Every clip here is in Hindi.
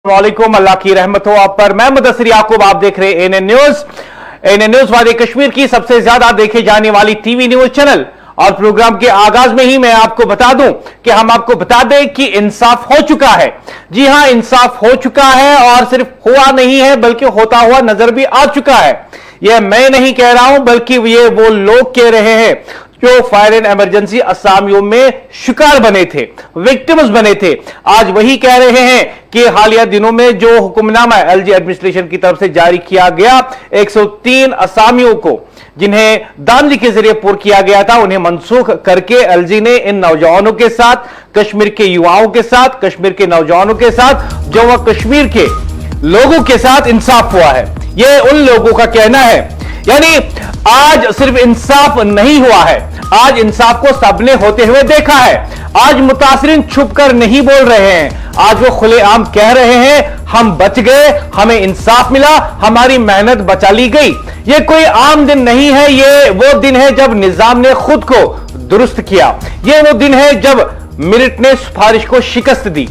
वालेकुम, अल्लाह की रहमत हो आप पर। मैं मुदस्सिर याकूब, आप देख रहे एएनएन न्यूज। एएनएन न्यूज वादी कश्मीर की सबसे ज्यादा देखे जाने वाली टीवी न्यूज चैनल। और प्रोग्राम के आगाज में ही मैं आपको बता दूं कि हम आपको बता दें कि इंसाफ हो चुका है। जी हां, इंसाफ हो चुका है और सिर्फ हुआ नहीं है बल्कि होता हुआ नजर भी आ चुका है। यह मैं नहीं कह रहा हूं बल्कि ये वो लोग कह रहे हैं जो फायर एंड इमरजेंसी असामियों में शिकार बने थे, विक्टिम्स बने थे। आज वही कह रहे हैं कि हालिया दिनों में जो हुक्मनामा एलजी एडमिनिस्ट्रेशन की तरफ से जारी किया गया 103 असामियों को जिन्हें दांधली के जरिए पुर किया गया था, उन्हें मनसूख करके एलजी ने इन नौजवानों के साथ, कश्मीर के युवाओं के साथ, कश्मीर के नौजवानों के साथ, जम्मू कश्मीर के लोगों के साथ इंसाफ हुआ है। यह उन लोगों का कहना है। यानी आज सिर्फ इंसाफ नहीं हुआ है, आज इंसाफ को सबने होते हुए देखा है। आज मुतासिरीन छुप कर नहीं बोल रहे हैं, आज वो खुलेआम कह रहे हैं हम बच गए, हमें इंसाफ मिला, हमारी मेहनत बचा ली गई। ये कोई आम दिन नहीं है, ये वो दिन है जब निजाम ने खुद को दुरुस्त किया। ये वो दिन है जब मेरिट ने सिफारिश को शिकस्त दी।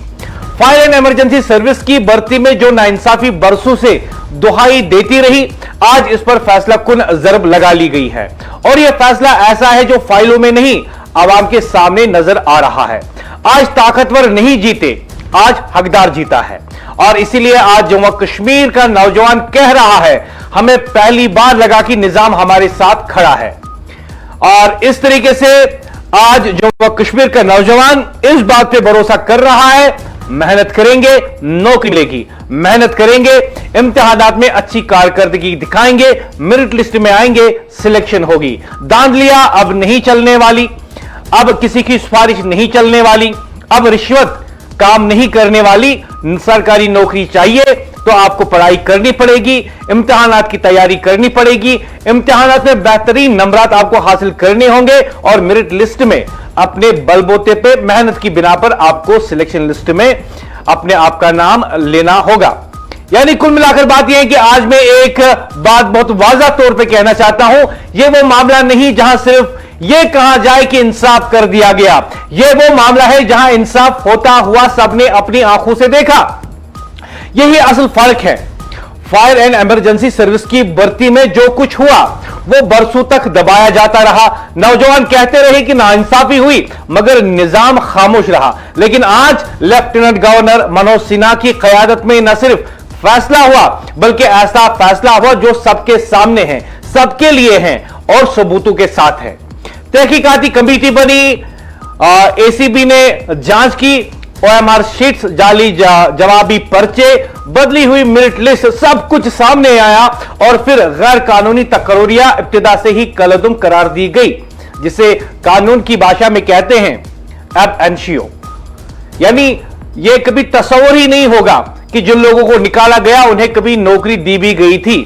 फायर एंड इमरजेंसी सर्विस की भर्ती में जो नाइंसाफी बरसों से दुहाई देती रही, आज इस पर फैसला कुन जरब लगा ली गई है। और यह फैसला ऐसा है जो फाइलों में नहीं, आवाम के सामने नजर आ रहा है। आज ताकतवर नहीं जीते, आज हकदार जीता है। और इसीलिए आज जम्मू कश्मीर का नौजवान कह रहा है हमें पहली बार लगा कि निजाम हमारे साथ खड़ा है। और इस तरीके से आज जम्मू कश्मीर का नौजवान इस बात पे भरोसा कर रहा है मेहनत करेंगे नौकरी मिलेगी, मेहनत करेंगे इम्तिहानात में अच्छी कारकर्दगी दिखाएंगे, मेरिट लिस्ट में आएंगे, सिलेक्शन होगी। दांधलियां अब नहीं चलने वाली, अब किसी की सिफारिश नहीं चलने वाली, अब रिश्वत काम नहीं करने वाली। सरकारी नौकरी चाहिए तो आपको पढ़ाई करनी पड़ेगी, इम्तिहानात की तैयारी करनी पड़ेगी, इम्तिहानात में बेहतरीन नंबरात आपको हासिल करने होंगे और मेरिट लिस्ट में अपने बलबूते पे मेहनत की बिना पर आपको सिलेक्शन लिस्ट में अपने आप का नाम लेना होगा। यानी कुल मिलाकर बात यह है कि आज मैं एक बात बहुत वाज़ा तौर पे कहना चाहता हूं, यह वो मामला नहीं जहां सिर्फ यह कहा जाए कि इंसाफ कर दिया गया। यह वो मामला है जहां इंसाफ होता हुआ सबने अपनी आंखों से देखा। यही असल फर्क है। फायर एंड इमरजेंसी सर्विस की भर्ती में जो कुछ हुआ वो बरसों तक दबाया जाता रहा। नौजवान कहते रहे कि नाइंसाफी हुई मगर निजाम खामोश रहा। लेकिन आज लेफ्टिनेंट गवर्नर मनोज सिन्हा की कयादत में न सिर्फ फैसला हुआ बल्कि ऐसा फैसला हुआ जो सबके सामने है, सबके लिए है और सबूतों के साथ है। तहकीकाती कमेटी बनी, एसीबी ने जांच की, ओएमआर शीट्स, जाली जवाबी पर्चे, बदली हुई मेरिट लिस्ट, सब कुछ सामने आया और फिर गैर कानूनी तकरीरियां इब्तिदा से ही कलअदम करार दी गई, जिसे कानून की भाषा में कहते हैं एब एनशियो। यानी यह कभी तस्वर ही नहीं होगा कि जिन लोगों को निकाला गया उन्हें कभी नौकरी दी भी गई थी।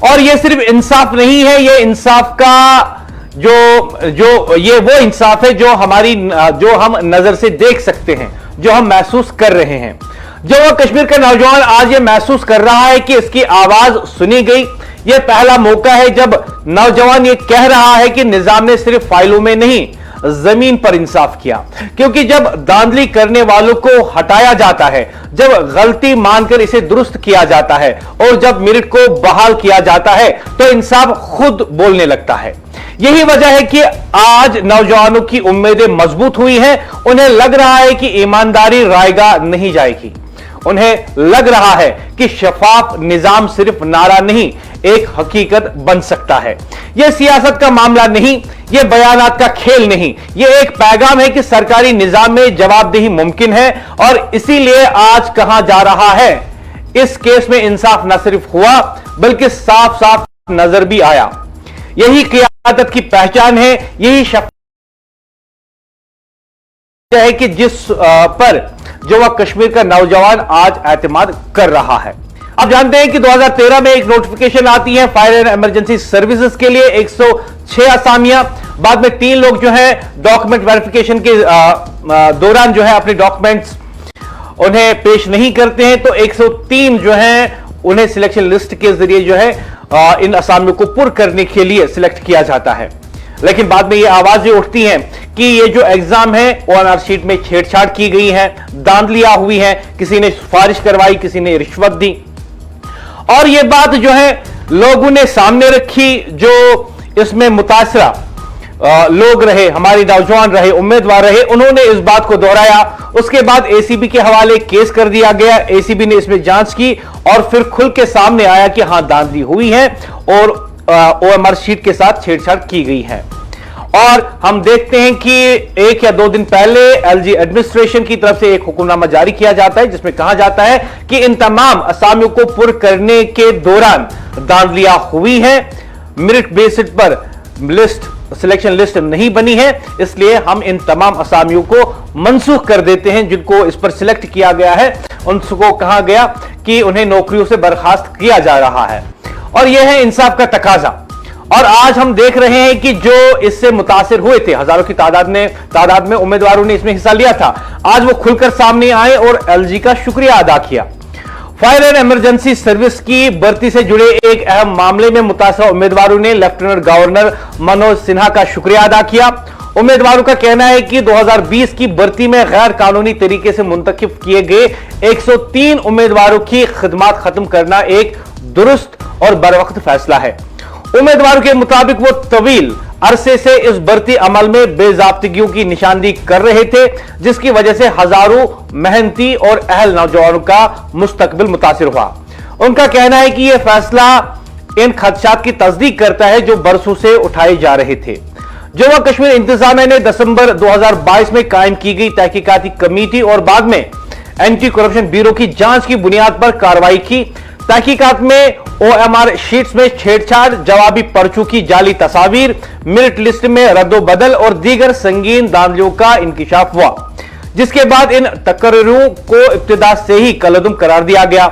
और यह सिर्फ इंसाफ नहीं है, यह इंसाफ का ये वो इंसाफ है जो हम नजर से देख सकते हैं, जो हम महसूस कर रहे हैं। जम्मू कश्मीर का नौजवान आज ये महसूस कर रहा है कि इसकी आवाज सुनी गई। यह पहला मौका है जब नौजवान ये कह रहा है कि निजाम ने सिर्फ फाइलों में नहीं जमीन पर इंसाफ किया। क्योंकि जब धांधली करने वालों को हटाया जाता है, जब गलती मानकर इसे दुरुस्त किया जाता है और जब मेरिट को बहाल किया जाता है तो इंसाफ खुद बोलने लगता है। यही वजह है कि आज नौजवानों की उम्मीदें मजबूत हुई हैं। उन्हें लग रहा है कि ईमानदारी रायगा नहीं जाएगी। उन्हें लग रहा है कि शफाफ निजाम सिर्फ नारा नहीं, एक हकीकत बन सकता है। यह सियासत का मामला नहीं, यह बयानात का खेल नहीं, यह एक पैगाम है कि सरकारी निजाम में जवाबदेही मुमकिन है। और इसीलिए आज कहा जा रहा है इस केस में इंसाफ न सिर्फ हुआ बल्कि साफ साफ नजर भी आया। यही क़ियादत की पहचान है, यही शख्सियत है कि जिस पर जम्मू कश्मीर का नौजवान आज एतमाद कर रहा है। आप जानते हैं कि 2013 में एक नोटिफिकेशन आती है फायर एंड इमरजेंसी सर्विसेज के लिए, 106 असामियां। बाद में 3 लोग जो है डॉक्यूमेंट वेरिफिकेशन के दौरान जो है अपने डॉक्यूमेंट्स उन्हें पेश नहीं करते हैं, तो 103 जो है उन्हें सिलेक्शन लिस्ट के जरिए जो है इन असामियों को पुर करने के लिए सिलेक्ट किया जाता है। लेकिन बाद में ये आवाजें उठती हैं कि ये जो एग्जाम है ओएमआर शीट में छेड़छाड़ की गई है, धांधलियां हुई है, किसी ने सिफारिश करवाई, किसी ने रिश्वत दी। और ये बात जो है लोगों ने सामने रखी, जो इसमें मुतासरा लोग रहे, हमारे नौजवान रहे, उम्मीदवार रहे, उन्होंने इस बात को दोहराया। उसके बाद एसीबी के हवाले केस कर दिया गया। एसीबी ने इसमें जांच की और फिर खुल के सामने आया कि हां धांधली हुई है और ओएमआर शीट के साथ छेड़छाड़ की गई है। और हम देखते हैं कि 1 या 2 दिन पहले एलजी एडमिनिस्ट्रेशन की तरफ से एक हुक्मनामा जारी किया जाता है जिसमें कहा जाता है कि इन तमाम असामियों को पुर करने के दौरान धांधलियां हुई है, मेरिट बेसिस पर सिलेक्शन लिस्ट नहीं बनी है, इसलिए हम इन तमाम असामियों को मनसूख कर देते हैं। जिनको इस पर सिलेक्ट किया गया है उनको कहा गया कि उन्हें नौकरियों से बर्खास्त किया जा रहा है और यह है इंसाफ का तकाजा। और आज हम देख रहे हैं कि जो इससे मुतासिर हुए थे, हजारों की तादाद में उम्मीदवारों ने इसमें हिस्सा लिया था, आज वो खुलकर सामने आए और एलजी का शुक्रिया अदा किया। फायर एंड इमरजेंसी सर्विस की भर्ती से जुड़े एक अहम मामले में मुतासरा उम्मीदवारों ने लेफ्टिनेंट गवर्नर मनोज सिन्हा का शुक्रिया अदा किया। उम्मीदवारों का कहना है कि 2020 की भर्ती में गैर कानूनी तरीके से मुंतखब किए गए 103 उम्मीदवारों की खिदमत खत्म करना एक दुरुस्त और बरवक्त फैसला है। उम्मीदवारों के मुताबिक वो तवील अरसे से इस भर्ती अमल में बेजाब्तिगियों की निशानदेही कर रहे थे, जिसकी वजह से हजारों मेहनती और अहल नौजवानों का मुस्तकबिल मुतासिर हुआ। उनका कहना है कि यह फैसला इन खदशात की तस्दीक करता है जो बरसों से उठाए जा रहे थे। जम्मू कश्मीर इंतजामिया ने दिसंबर 2022 में कायम की गई तहकीकाती कमेटी और बाद में एंटी करप्शन ब्यूरो की जांच की बुनियाद पर कार्रवाई की। तहकीकात में ओएमआर शीट्स में छेड़छाड़, जवाबी पर्चों की जाली तस्वीर, मेरिट लिस्ट में रद्दोबदल और दीगर संगीन धांधलियों का इंकिशाफ हुआ, जिसके बाद इन तकरीरों को इब्तिदा से ही कलअदम करार दिया गया।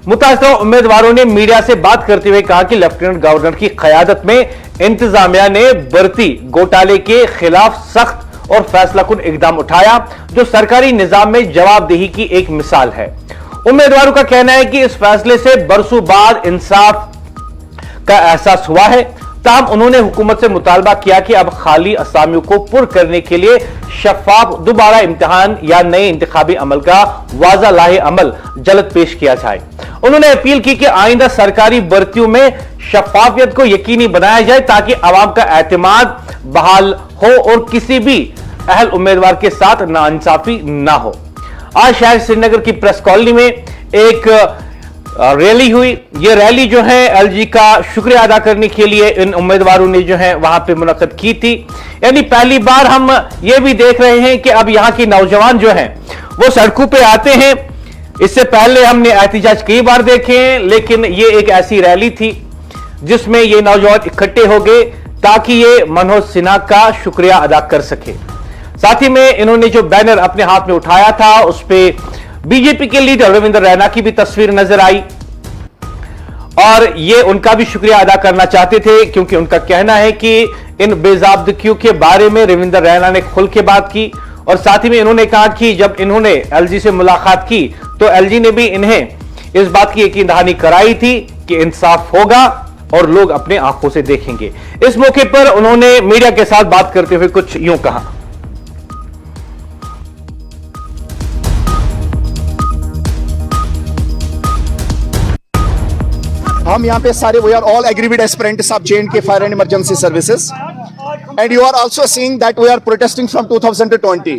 मुतासरा उम्मीदवारों ने मीडिया से बात करते हुए कहा कि लेफ्टिनेंट गवर्नर की क़यादत में इंतजामिया ने भर्ती घोटाले के खिलाफ सख्त और फैसलाकुन इकदाम उठाया, जो सरकारी निजाम में जवाबदेही की एक मिसाल है। उम्मीदवारों का कहना है कि इस फैसले से बरसों बाद इंसाफ का एहसास हुआ है। ताहम उन्होंने हुकूमत से मुतालबा किया कि अब खाली असामियों को पुर करने के लिए शफाफ दोबारा इम्तिहान या नए इंतखाबी अमल का वाज़ा लाहे अमल जल्द पेश किया जाए। उन्होंने अपील की कि आइंदा सरकारी भर्तियों में शफाफियत को यकीनी बनाया जाए ताकि आवाम का एतमाद बहाल हो और किसी भी अहल उम्मीदवार के साथ नाइंसाफी ना हो। आज शहर श्रीनगर की प्रेस कॉलोनी में एक रैली हुई। यह रैली जो है एलजी का शुक्रिया अदा करने के लिए इन उम्मीदवारों ने जो है वहां पे मुनक्कद की थी। यानी पहली बार हम ये भी देख रहे हैं कि अब यहां के नौजवान जो हैं वो सड़कों पे आते हैं। इससे पहले हमने एहतिजाज कई बार देखे हैं, लेकिन ये एक ऐसी रैली थी जिसमें ये नौजवान इकट्ठे हो गए ताकि ये मनोज सिन्हा का शुक्रिया अदा कर सके। साथ ही में इन्होंने जो बैनर अपने हाथ में उठाया था उस पे बीजेपी के लीडर रविंद्र रैना की भी तस्वीर नजर आई और ये उनका भी शुक्रिया अदा करना चाहते थे, क्योंकि उनका कहना है कि इन बेजाब्दगियों के बारे में रविंद्र रैना ने खुल के बात की। और साथ ही में इन्होंने कहा कि जब इन्होंने एलजी से मुलाकात की तो एलजी ने भी इन्हें इस बात की यकीन दहानी कराई थी कि इंसाफ होगा और लोग अपने आंखों से देखेंगे। इस मौके पर उन्होंने मीडिया के साथ बात करते हुए कुछ यूं कहा। हम यहाँ पे सारे we are all agreed aspirants of J&K fire and emergency services and you are also seeing that we are protesting from 2020.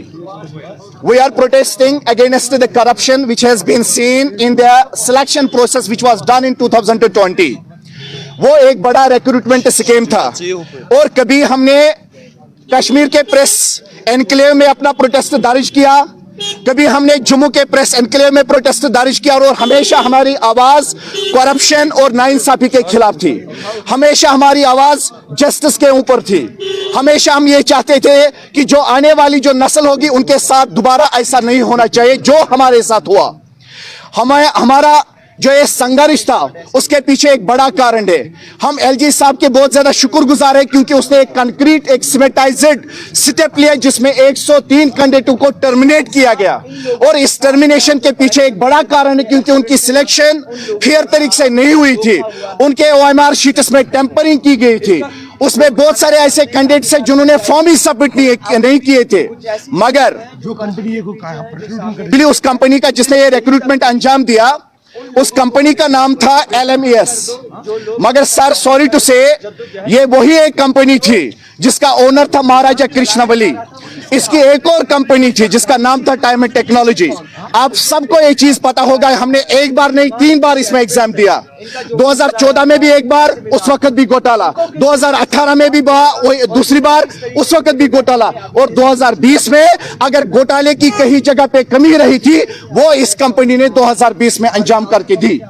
We are protesting against the corruption which has been seen in the selection process which was done in 2020. वो एक बड़ा रिक्रूटमेंट स्कीम था और कभी हमने कश्मीर के प्रेस एनक्लेव में अपना प्रोटेस्ट दर्ज किया, कभी हमने जम्मू के प्रेस एनक्लेव में प्रोटेस्ट दर्ज किया और हमेशा हमारी आवाज करप्शन और नाइंसाफी के खिलाफ थी। हमेशा हमारी आवाज जस्टिस के ऊपर थी। हमेशा हम ये चाहते थे कि जो आने वाली जो नस्ल होगी उनके साथ दोबारा ऐसा नहीं होना चाहिए जो हमारे साथ हुआ। हमारा जो ये संघर्ष था उसके पीछे एक बड़ा कारण है। हम एलजी साहब के बहुत ज्यादा शुक्रगुजार है क्योंकि उसने एक कंक्रीट एक सिमेटाइज्ड स्टेप लिया जिसमें 103 कैंडिडेटों को टर्मिनेट किया गया और इस टर्मिनेशन के पीछे एक बड़ा कारण है क्योंकि उनकी सिलेक्शन फेयर तरीके से नहीं हुई थी। उनके ओएमआर शीट्स में टेम्परिंग की गई थी उसमें बहुत सारे ऐसे कैंडिडेट्स हैं जिन्होंने फॉर्म ही सबमिट नहीं किए थे, मगर जो कंपनी को उस कंपनी का जिसने ये रिक्रूटमेंट अंजाम दिया उस कंपनी का नाम था LMES। मगर सर सॉरी टू से ये वही एक कंपनी थी जिसका ओनर था महाराजा कृष्णवली। इसकी एक और कंपनी थी जिसका नाम था टाइम एंड टेक्नोलॉजी। आप सबको ये चीज पता होगा, हमने एक बार नहीं 3 बार इसमें एग्जाम दिया। 2014 में भी एक बार, उस वक्त भी घोटाला, 2018 में भी दूसरी बार, उस वक्त भी घोटाला, और 2020 में अगर घोटाले की कहीं जगह पे कमी रही थी वो इस कंपनी ने 2020 में अंजाम करके दी।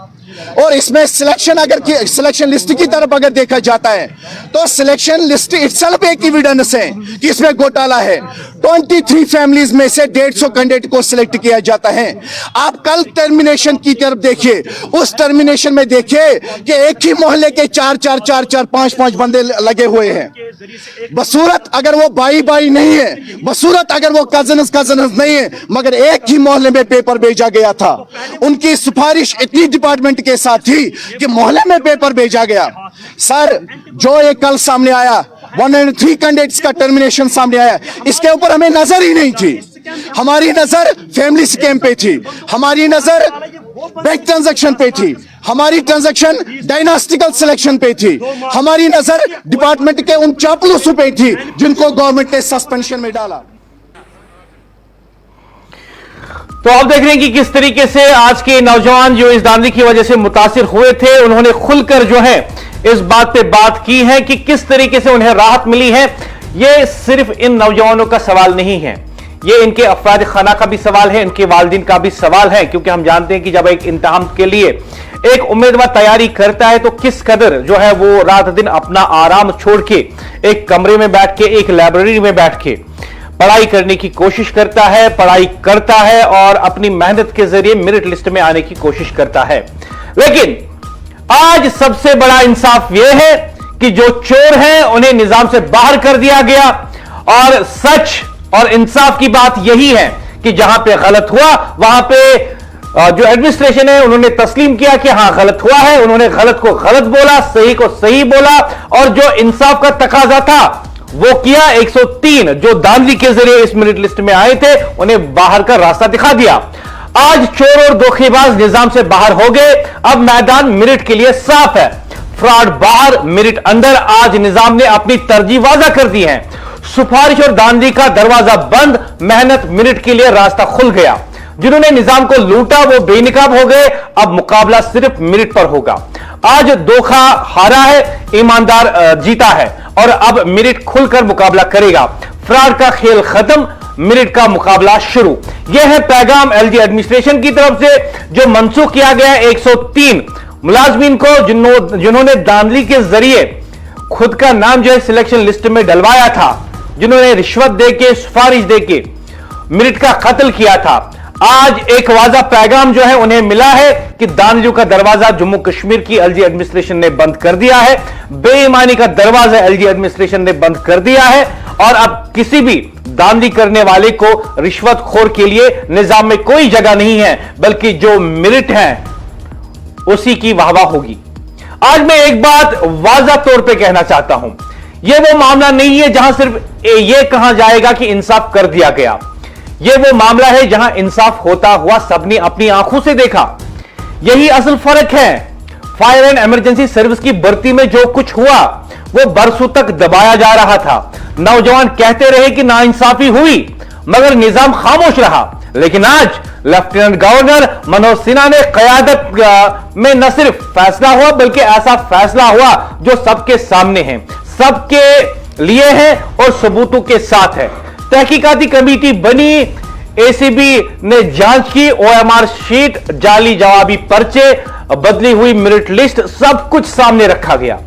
और इसमें सिलेक्शन सिलेक्शन लिस्ट की तरफ अगर देखा जाता है तो सिलेक्शन लिस्ट इटसेल्फ एक एविडेंस है कि इसमें घोटाला है। 23 फैमिलीज में से 150 कैंडिडेट को सिलेक्ट किया जाता है। आप कल टर्मिनेशन की तरफ देखिए, उस टर्मिनेशन में देखिए कि एक ही मोहल्ले के 4-5 बंदे लगे हुए हैं। बसूरत अगर वो भाई नहीं है, बसूरत अगर वो कजन्स नहीं है, मगर एक ही मोहल्ले में पेपर भेजा गया था। उनकी सिफारिश इतनी डिपार्टमेंट के साथ थी कि मोहल्ले में पेपर भेजा गया। सर जो ये कल सामने आया 103 कैंडिडेट्स का टर्मिनेशन सामने आया, इसके ऊपर हमें नजर ही नहीं थी। हमारी नजर फैमिली स्कैम पे थी, हमारी नजर बैंक ट्रांजैक्शन पे थी, हमारी ट्रांजैक्शन डायनास्टिकल सिलेक्शन पे थी, हमारी नजर डिपार्टमेंट के उन चापलूसों पे थी जिनको गवर्नमेंट ने सस्पेंशन में डाला। तो आप देख रहे हैं कि किस तरीके से आज के नौजवान जो इस दांदी की वजह से मुतासिर हुए थे, उन्होंने खुलकर जो है इस बात पे बात की है कि किस तरीके से उन्हें राहत मिली है। ये सिर्फ इन नौजवानों का सवाल नहीं है, ये इनके अफराद खाना का भी सवाल है, इनके वालिदैन का भी सवाल है। क्योंकि हम जानते हैं कि जब एक इम्तिहान के लिए एक उम्मीदवार तैयारी करता है तो किस कदर जो है वो रात दिन अपना आराम छोड़ के एक कमरे में बैठ के, एक लाइब्रेरी में बैठ के पढ़ाई करने की कोशिश करता है, पढ़ाई करता है और अपनी मेहनत के जरिए मेरिट लिस्ट में आने की कोशिश करता है। लेकिन आज सबसे बड़ा इंसाफ यह है कि जो चोर हैं उन्हें निजाम से बाहर कर दिया गया। और सच और इंसाफ की बात यही है कि जहां पे गलत हुआ वहां पे जो एडमिनिस्ट्रेशन है उन्होंने तस्लीम किया कि हां गलत हुआ है, उन्होंने गलत को गलत बोला, सही को सही बोला, और जो इंसाफ का तकाजा था वो किया। 103 जो दांदी के जरिए इस मेरिट लिस्ट में आए थे उन्हें बाहर का रास्ता दिखा दिया। आज चोर और धोखेबाज निजाम से बाहर हो गए, अब मैदान मेरिट के लिए साफ है। फ्रॉड बाहर, मेरिट अंदर। आज निजाम ने अपनी तरजीह वाज़ा कर दी है। सिफारिश और दांदी का दरवाजा बंद, मेहनत मेरिट के लिए रास्ता खुल गया। जिन्होंने निजाम को लूटा वो बेनकाब हो गए। अब मुकाबला सिर्फ मेरिट पर होगा। आज धोखा हारा है, ईमानदार जीता है और अब मेरिट खुलकर मुकाबला करेगा। फ्रॉड का खेल खत्म, मेरिट का मुकाबला शुरू। यह है पैगाम एलजी एडमिनिस्ट्रेशन की तरफ से जो मंसूख किया गया 103 मुलाजमीन को जिन्होंने दांधली के जरिए खुद का नाम जो है सिलेक्शन लिस्ट में डलवाया था, जिन्होंने रिश्वत देके, सिफारिश देके मेरिट का कत्ल किया था। आज एक वाज़ा पैगाम जो है उन्हें मिला है कि दांधलियों का दरवाजा जम्मू कश्मीर की एलजी एडमिनिस्ट्रेशन ने बंद कर दिया है। बेईमानी का दरवाजा एलजी एडमिनिस्ट्रेशन ने बंद कर दिया है और अब किसी भी दांधी करने वाले को रिश्वतखोर के लिए निजाम में कोई जगह नहीं है, बल्कि जो मेरिट है उसी की वाहवाह होगी। आज मैं एक बात वाज़ा तौर पे कहना चाहता हूं, यह वो मामला नहीं है जहां सिर्फ यह कहा जाएगा कि इंसाफ कर दिया गया। यह वो मामला है जहां इंसाफ होता हुआ सबने अपनी आंखों से देखा। यही असल फर्क है। फायर एंड इमरजेंसी सर्विस की भर्ती में जो कुछ हुआ वो बरसों तक दबाया जा रहा था। नौजवान कहते रहे कि नाइंसाफी हुई, मगर निजाम खामोश रहा। लेकिन आज लेफ्टिनेंट गवर्नर मनोज सिन्हा ने कयादत में न सिर्फ फैसला हुआ, बल्कि ऐसा फैसला हुआ जो सबके सामने है, सबके लिए है और सबूतों के साथ है। तहकीकाती कमेटी बनी, एसीबी ने जांच की, ओएमआर शीट, जाली जवाबी पर्चे, बदली हुई मेरिट लिस्ट, सब कुछ सामने रखा गया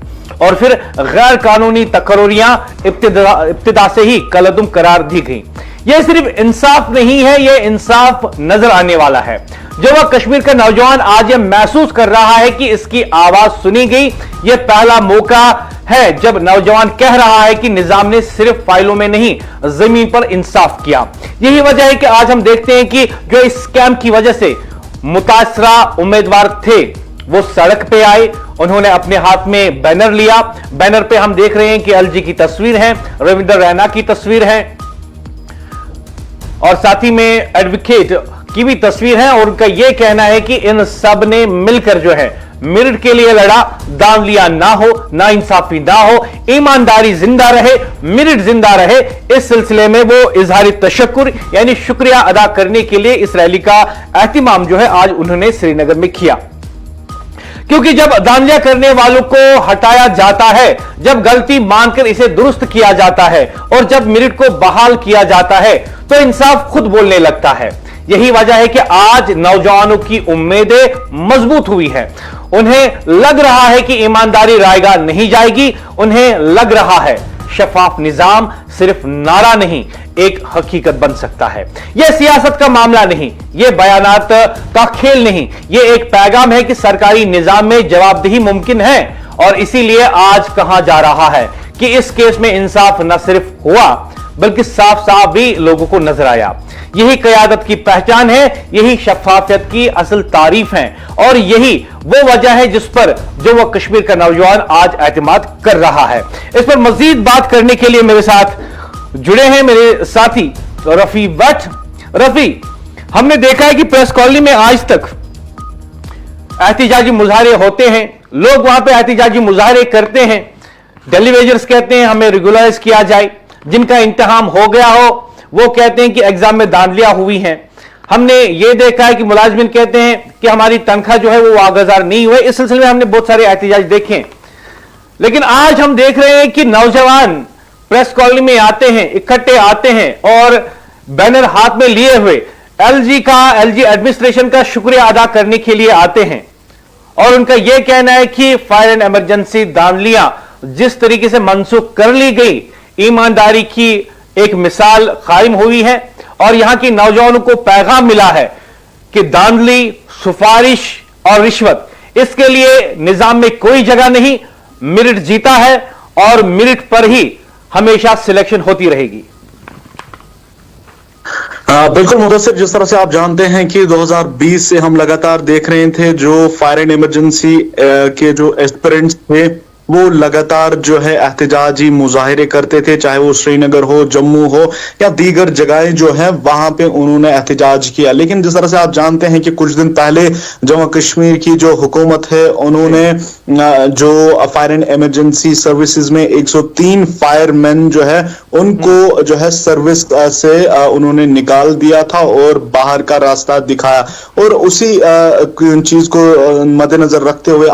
और फिर गैर कानूनी तकरारियां इब्तिदा से ही कलअदम करार दी गई। यह सिर्फ इंसाफ नहीं है, यह इंसाफ नजर आने वाला है। जम्मू कश्मीर का नौजवान आज यह महसूस कर रहा है कि इसकी आवाज सुनी गई। यह पहला मौका है जब नौजवान कह रहा है कि निजाम ने सिर्फ फाइलों में नहीं, जमीन पर इंसाफ किया। यही वजह है कि आज हम देखते हैं कि जो इस स्कैम की वजह से मुतासरा उम्मीदवार थे वो सड़क पे आए, उन्होंने अपने हाथ में बैनर लिया। बैनर पे हम देख रहे हैं कि एलजी की तस्वीर है, रविंदर रैना की तस्वीर है और साथ ही में एडवोकेट की भी तस्वीर है। और उनका यह कहना है कि इन सब ने मिलकर जो है मेरिट के लिए लड़ा, दांवलिया ना हो, ना इंसाफी ना हो, ईमानदारी जिंदा रहे, मेरिट जिंदा रहे। इस सिलसिले में वो इजहार तशक्कुर यानी शुक्रिया अदा करने के लिए इस रैली का एहतिमाम जो है आज उन्होंने श्रीनगर में किया। क्योंकि जब दांवलिया करने वालों को हटाया जाता है, जब गलती मानकर इसे दुरुस्त किया जाता है और जब मेरिट को बहाल किया जाता है तो इंसाफ खुद बोलने लगता है। यही वजह है कि आज नौजवानों की उम्मीदें मजबूत हुई है। उन्हें लग रहा है कि ईमानदारी रायगा नहीं जाएगी, उन्हें लग रहा है शफाफ निजाम सिर्फ नारा नहीं एक हकीकत बन सकता है। यह सियासत का मामला नहीं, यह बयानात का खेल नहीं, यह एक पैगाम है कि सरकारी निजाम में जवाबदेही मुमकिन है। और इसीलिए आज कहा जा रहा है कि इस केस में इंसाफ न सिर्फ हुआ बल्कि साफ साफ भी लोगों को नजर आया। यही क़यादत की पहचान है, यही शफाफियत की असल तारीफ है और यही वो वजह है जिस पर जो वो कश्मीर का नौजवान आज एतमाद कर रहा है। इस पर मजीद बात करने के लिए मेरे साथ जुड़े हैं मेरे साथी रफी भट्ट। रफी, हमने देखा है कि प्रेस कॉलोनी में आज तक एहतिजाजी मुजाहरे होते हैं, लोग वहां पे एहतिजाजी मुजाहरे करते हैं, दिल्ली वेजर्स कहते हैं हमें रेगुलराइज किया जाए, जिनका इंतहाम हो गया हो वो कहते हैं कि एग्जाम में दांधलियां हुई हैं। हमने ये देखा है कि मुलाजिमिन कहते हैं कि हमारी तनख्वाह जो है वो वागुजार नहीं हुए। इस सिलसिले में हमने बहुत सारे एहतिजाज देखे, लेकिन आज हम देख रहे हैं कि नौजवान प्रेस कॉलोनी में आते हैं, इकट्ठे आते हैं और बैनर हाथ में लिए हुए एलजी एडमिनिस्ट्रेशन का शुक्रिया अदा करने के लिए आते हैं। और उनका यह कहना है कि फायर एंड इमरजेंसी दांधलियां जिस तरीके से मनसूख कर ली गई, ईमानदारी की एक मिसाल कायम हुई है और यहां के नौजवानों को पैगाम मिला है कि धांधली, सिफारिश और रिश्वत इसके लिए निजाम में कोई जगह नहीं। मेरिट जीता है और मेरिट पर ही हमेशा सिलेक्शन होती रहेगी। बिल्कुल मुदस्सिर, जिस तरह से आप जानते हैं कि 2020 से हम लगातार देख रहे थे जो फायर एंड इमरजेंसी के जो एस्पिरेंट्स थे वो लगातार जो है एहतजाजी मुजाहिरे करते थे, चाहे वो श्रीनगर हो, जम्मू हो या दीगर जगहें जो है वहां पे उन्होंने एहतजाज किया। लेकिन जिस तरह से आप जानते हैं कि कुछ दिन पहले जम्मू कश्मीर की जो हुकूमत है उन्होंने जो फायर एंड इमरजेंसी सर्विसेज में 103 फायरमैन जो है उनको जो है सर्विस से उन्होंने निकाल दिया था और बाहर का रास्ता दिखाया। और उसी चीज को मद्देनजर रखते हुए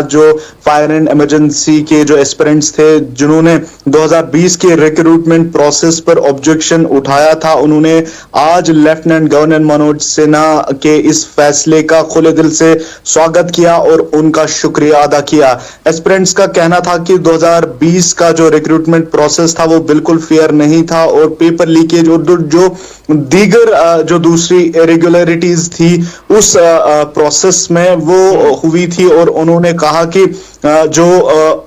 जो फायर एंड इमरजेंसी के जो एस्पिरेंट्स थे जिन्होंने 2020 के रिक्रूटमेंट प्रोसेस पर ऑब्जेक्शन उठाया था, उन्होंने आज लेफ्टिनेंट गवर्नर मनोज सिन्हा के इस फैसले का खुले दिल से स्वागत किया और उनका शुक्रिया अदा किया। एस्पिरेंट्स का कहना था कि 2020 का जो रिक्रूटमेंट प्रोसेस था वो बिल्कुल फेयर नहीं था और पेपर लीकेज और जो दीगर जो दूसरी इरेगुलरिटीज थी उस प्रोसेस में वो हुई थी। और उन्होंने कहा कि जो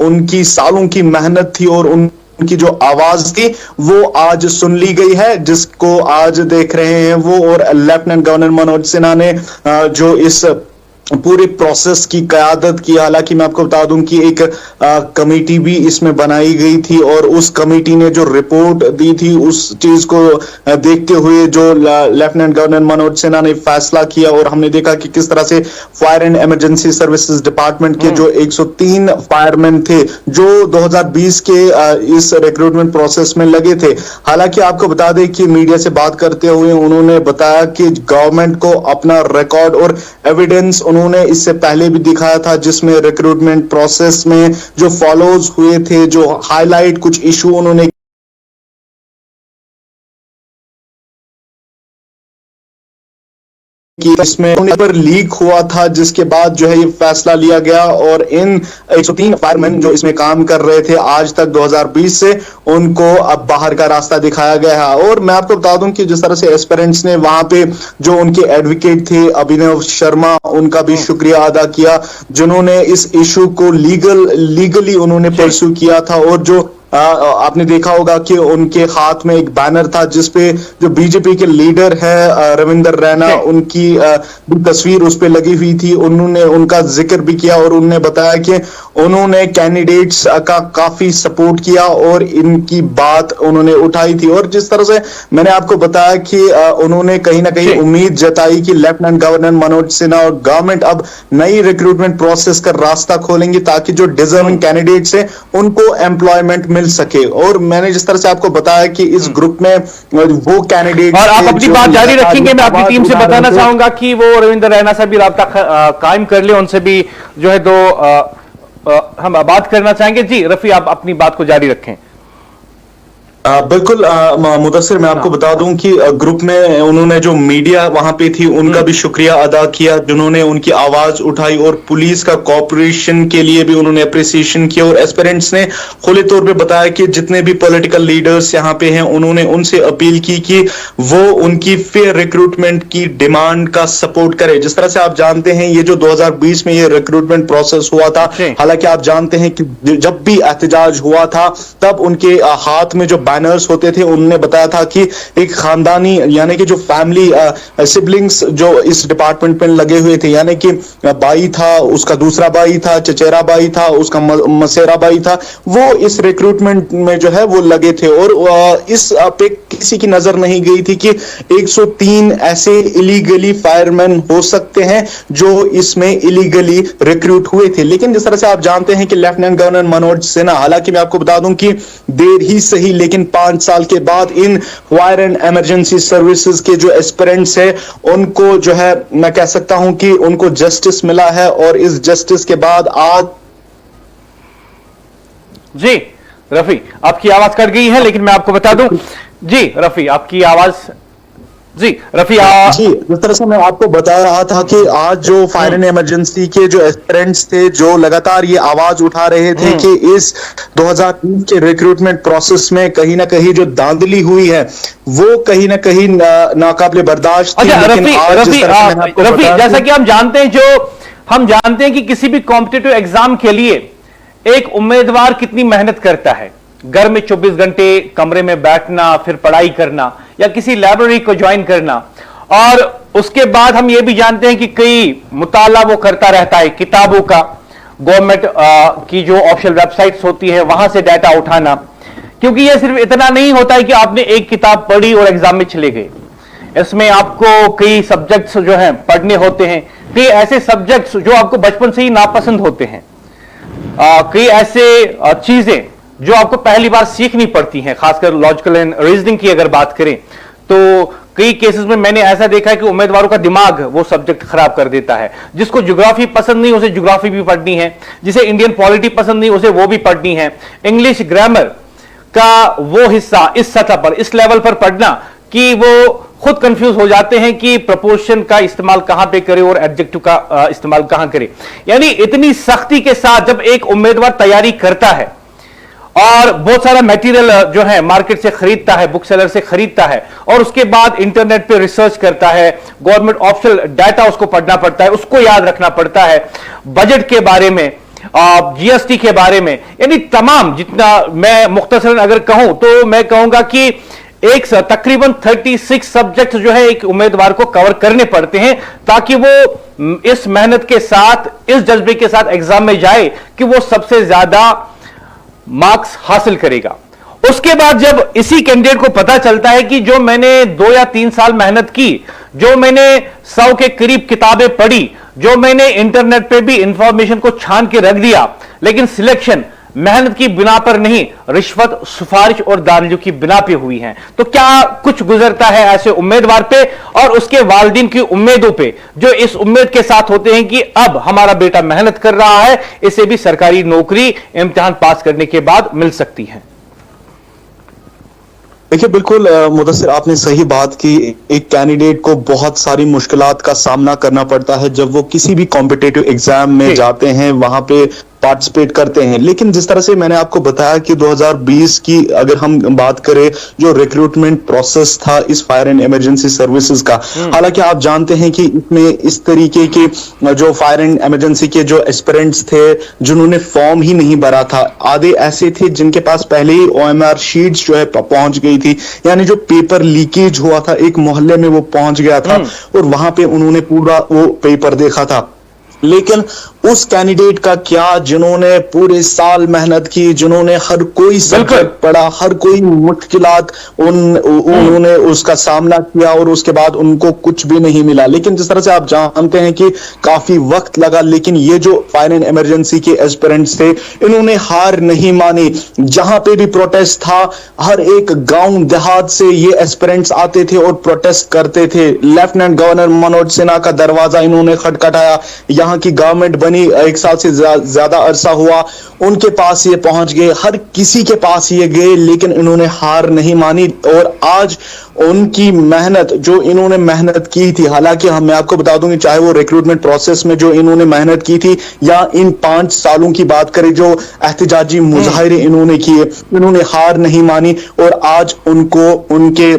उनकी सालों की मेहनत थी और उनकी जो आवाज थी वो आज सुन ली गई है, जिसको आज देख रहे हैं वो। और लेफ्टिनेंट गवर्नर मनोज सिन्हा ने जो इस पूरे प्रोसेस की क़यादत की। हालांकि मैं आपको बता दूं कि एक कमेटी भी इसमें बनाई गई थी और उस कमेटी ने जो रिपोर्ट दी थी उस चीज को देखते हुए जो लेफ्टिनेंट गवर्नर मनोज सिन्हा ने फैसला किया। और हमने देखा कि किस तरह से fire and emergency services department के जो 103 फायरमैन थे जो 2020 के इस रिक्रूटमेंट प्रोसेस में लगे थे। हालांकि आपको बता दें कि मीडिया से बात करते हुए उन्होंने बताया कि गवर्नमेंट को अपना रिकॉर्ड और एविडेंस उन्होंने इससे पहले भी दिखाया था, जिसमें रिक्रूटमेंट प्रोसेस में जो फॉलोज हुए थे, जो हाईलाइट कुछ इशू उन्होंने कि इसमें पर लीक हुआ था, जिसके बाद जो है ये फैसला लिया गया और इन 103 फायरमैन जो इसमें काम कर रहे थे आज तक 2020 से उनको अब बाहर का रास्ता दिखाया गया है। और मैं आपको बता दूं कि जिस तरह से एस्पिरेंट्स ने वहां पे जो उनके एडवोकेट थे अभिनव शर्मा, उनका भी शुक्रिया अदा किया जिन्होंने इस इशू को लीगली उन्होंने परस्यू किया था। और जो आपने देखा होगा कि उनके हाथ में एक बैनर था जिसपे जो बीजेपी के लीडर है रविंदर रैना, उनकी तस्वीर उस पे लगी हुई थी। उन्होंने उनका जिक्र भी किया और उन्होंने बताया कि उन्होंने कैंडिडेट्स का काफी सपोर्ट किया और इनकी बात उन्होंने उठाई थी। और जिस तरह से मैंने आपको बताया कि उन्होंने कहीं ना कहीं उम्मीद जताई कि लेफ्टिनेंट गवर्नर मनोज सिन्हा और गवर्नमेंट अब नई रिक्रूटमेंट प्रोसेस का रास्ता खोलेंगे ताकि जो डिजर्विंग कैंडिडेट्स हैं उनको एम्प्लॉयमेंट मिल सके। और मैंने जिस तरह से आपको बताया कि इस ग्रुप में वो कैंडिडेट, और आप अपनी बात जारी रखेंगे, मैं अपनी टीम से बताना चाहूंगा कि वो रविंद्र रैना से भी राब्ता कायम कर ले, उनसे भी जो है हम बात करना चाहेंगे। जी रफी, आप अपनी बात को जारी रखें। बिल्कुल मुदस्सिर, मैं आपको बता दूं कि ग्रुप में उन्होंने जो मीडिया वहां पे थी उनका भी शुक्रिया अदा किया जिन्होंने उनकी आवाज उठाई, और पुलिस का कोऑपरेशन के लिए भी उन्होंने अप्रिसिएशन किया। और एस्पिरेंट्स ने खुले तौर पे बताया कि जितने भी पॉलिटिकल लीडर्स यहाँ पे हैं उन्होंने उनसे अपील की कि वो उनकी फेयर रिक्रूटमेंट की डिमांड का सपोर्ट करे। जिस तरह से आप जानते हैं ये जो 2020 में ये रिक्रूटमेंट प्रोसेस हुआ था, हालांकि आप जानते हैं कि जब भी एहतजाज हुआ था तब उनके हाथ में जो बैनर्स होते थे उन्होंने बताया था कि एक खानदानी यानी कि जो फैमिली सिबलिंग्स जो इस डिपार्टमेंट में लगे हुए थे, यानी कि भाई था, उसका दूसरा भाई था, चचेरा भाई था, उसका मसेरा भाई था, वो इस रिक्रूटमेंट में जो है वो लगे थे। और इस पे किसी की नजर नहीं गई थी कि 103 ऐसे इलीगली फायरमैन हो सकते हैं जो इसमें इलीगली रिक्रूट हुए थे। लेकिन जिस तरह से आप जानते हैं कि लेफ्टिनेंट गवर्नर मनोज सिन्हा, हालांकि मैं आपको बता दूं कि देर ही सही लेकिन 5 साल के बाद in fire and emergency services के जो एस्पिरेंट्स है उनको जो है मैं कह सकता हूं कि उनको जस्टिस मिला है। और इस जस्टिस के बाद आज जी रफी, आपकी आवाज कट गई है, लेकिन मैं आपको बता दूं, जी रफी आपकी आवाज, जी रफी जी जिस तरह से मैं आपको बता रहा था कि आज जो फायर एंड इमरजेंसी के जो एस्पिरेंट्स थे जो लगातार ये आवाज उठा रहे थे कि इस 2020 के रिक्रूटमेंट प्रोसेस में कहीं ना कहीं जो धांधली हुई है वो कहीं ना कहीं नाकाबिले बर्दाश्त थी। रफी जैसा कि हम जानते हैं कि किसी भी कॉम्पिटिटिव एग्जाम के लिए एक उम्मीदवार कितनी मेहनत करता है, घर में 24 घंटे कमरे में बैठना, फिर पढ़ाई करना या किसी लाइब्रेरी को ज्वाइन करना, और उसके बाद हम ये भी जानते हैं कि कई मुताला वो करता रहता है किताबों का, गवर्नमेंट की जो ऑफिशियल वेबसाइट्स होती है वहां से डाटा उठाना, क्योंकि ये सिर्फ इतना नहीं होता है कि आपने एक किताब पढ़ी और एग्जाम में चले गए। इसमें आपको कई सब्जेक्ट्स जो हैं पढ़ने होते हैं, कई ऐसे सब्जेक्ट्स जो आपको बचपन से ही नापसंद होते हैं, कई ऐसे चीजें जो आपको पहली बार सीखनी पड़ती हैं, खासकर लॉजिकल एंड रीजनिंग की अगर बात करें तो कई केसेस में मैंने ऐसा देखा है कि उम्मीदवारों का दिमाग वो सब्जेक्ट खराब कर देता है। जिसको ज्योग्राफी पसंद नहीं उसे ज्योग्राफी भी पढ़नी है, जिसे इंडियन पॉलिटी पसंद नहीं उसे वो भी पढ़नी है। इंग्लिश ग्रामर का वो हिस्सा इस सतह पर, इस लेवल पर पढ़ना कि वो खुद कंफ्यूज हो जाते हैं कि प्रपोर्शन का इस्तेमाल कहां पे करे और एडजेक्टिव का इस्तेमाल कहां करे। यानी इतनी सख्ती के साथ जब एक उम्मीदवार तैयारी करता है और बहुत सारा मटेरियल जो है मार्केट से खरीदता है, बुक सेलर से खरीदता है, और उसके बाद इंटरनेट पे रिसर्च करता है, गवर्नमेंट ऑफिशियल डाटा उसको पढ़ना पड़ता है, उसको याद रखना पड़ता है, बजट के बारे में, जीएसटी के बारे में, यानी तमाम जितना मैं मुख्तसरन अगर कहूं तो मैं कहूंगा कि एक तकरीबन 36 सब्जेक्ट जो है एक उम्मीदवार को कवर करने पड़ते हैं ताकि वो इस मेहनत के साथ, इस जज्बे के साथ एग्जाम में जाए कि वो सबसे ज्यादा मार्क्स हासिल करेगा। उसके बाद जब इसी कैंडिडेट को पता चलता है कि जो मैंने 2 या 3 साल मेहनत की, जो मैंने 100 के करीब किताबें पढ़ी, जो मैंने इंटरनेट पे भी इंफॉर्मेशन को छान के रख दिया, लेकिन सिलेक्शन मेहनत की बिना पर नहीं, रिश्वत, सिफारिश और दानियों की बिना पे हुई है, तो क्या कुछ गुजरता है ऐसे उम्मीदवार पे और उसके वालिदीन की उम्मीदों पे, जो इस उम्मीद के साथ होते हैं कि अब हमारा बेटा मेहनत कर रहा है, इसे भी सरकारी नौकरी इम्तिहान पास करने के बाद मिल सकती है। देखिए बिल्कुल मुदस्सिर, आपने सही बात की। एक कैंडिडेट को बहुत सारी मुश्किलात का सामना करना पड़ता है जब वो किसी भी कॉम्पिटिटिव एग्जाम में जाते हैं। वहां पे पार्टिसिपेट करते हैं। लेकिन जिस तरह से मैंने आपको बताया कि 2020 की अगर हम बात करें, जो रिक्रूटमेंट प्रोसेस था इस फायर एंड इमरजेंसी सर्विसेज का, हालांकि आप जानते हैं कि इसमें इस तरीके के जो फायर एंड इमरजेंसी के जो एस्पिरेंट्स थे जिन्होंने फॉर्म ही नहीं भरा था, आधे ऐसे थे जिनके पास पहले ही OMR शीट्स जो है पहुंच गई थी, यानी जो पेपर लीकेज हुआ था एक मोहल्ले में वो पहुंच गया था और वहां पे उन्होंने पूरा वो पेपर देखा था। लेकिन उस कैंडिडेट का क्या, जिन्होंने पूरे साल मेहनत की, जिन्होंने हर कोई सब्जेक्ट पढ़ा, हर कोई मुश्किलात उन्होंने उसका सामना किया और उसके बाद उनको कुछ भी नहीं मिला। लेकिन जिस तरह से आप जानते हैं कि काफी वक्त लगा, लेकिन ये जो फायर एंड इमरजेंसी के एस्पिरेंट्स थे इन्होंने हार नहीं मानी। जहां पे भी प्रोटेस्ट था, हर एक गांव देहात से ये एस्पिरेंट्स आते थे और प्रोटेस्ट करते थे। लेफ्टिनेंट गवर्नर मनोज सिन्हा का दरवाजा इन्होंने खटखटाया, यहाँ की गवर्नमेंट बनी 1 साल से ज्यादा अरसा हुआ, उनके पास ये पहुंच गए, हर किसी के पास ये गए, लेकिन इन्होंने हार नहीं मानी। और आज उनकी मेहनत, जो इन्होंने मेहनत की थी, हालांकि मैं आपको बता दूं कि चाहे वो रिक्रूटमेंट प्रोसेस में जो इन्होंने मेहनत की थी या इन 5 सालों की बात करें जो एहतजाजी मुजाहिरे इन्होंने किए, इन्होंने हार नहीं मानी और आज उनको उनके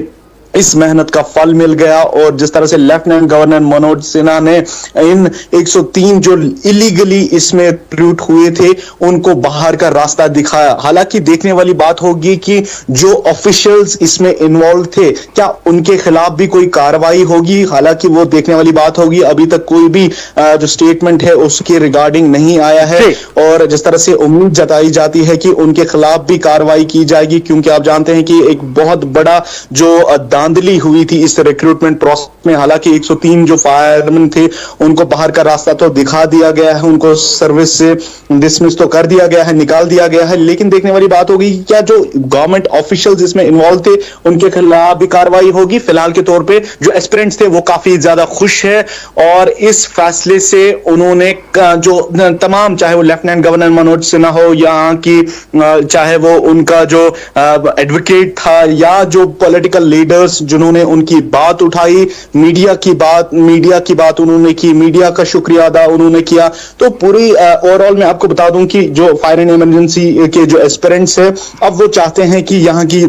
इस मेहनत का फल मिल गया। और जिस तरह से लेफ्टिनेंट गवर्नर मनोज सिन्हा ने इन 103 जो इलीगली इसमें रिक्रूट हुए थे उनको बाहर का रास्ता दिखाया। हालांकि देखने वाली बात होगी कि जो ऑफिशियल्स इसमें इन्वॉल्व थे क्या उनके खिलाफ भी कोई कार्रवाई होगी, हालांकि वो देखने वाली बात होगी। अभी तक कोई भी जो स्टेटमेंट है उसके रिगार्डिंग नहीं आया है और जिस तरह से उम्मीद जताई जाती है कि उनके खिलाफ भी कार्रवाई की जाएगी, क्योंकि आप जानते हैं कि एक बहुत बड़ा जो धांधली हुई थी इस रिक्रूटमेंट प्रोसेस में। हालांकि 103 जो फायरमैन थे उनको बाहर का रास्ता तो दिखा दिया गया है, उनको सर्विस से डिसमिस तो कर दिया गया है, निकाल दिया गया है, लेकिन देखने वाली बात होगी कि क्या जो गवर्नमेंट ऑफिशियल्स इसमें इन्वॉल्व थे उनके खिलाफ भी कार्रवाई होगी। फिलहाल के तौर पे जो एस्पिरेंट्स थे वो काफी ज्यादा खुश है और इस फैसले से उन्होंने जो तमाम, चाहे वो लेफ्टिनेंट गवर्नर मनोज सिन्हा हो या कि चाहे वो उनका जो एडवोकेट था या जो पॉलिटिकल लीडर्स जिन्होंने उनकी बात उठाई, मीडिया की बात उन्होंने की, मीडिया का शुक्रिया अदा उन्होंने किया। तो पूरी ओवरऑल मैं आपको बता दूं कि जो फायर एंड इमरजेंसी के जो एस्पिरेंट्स है अब वो चाहते हैं कि यहाँ की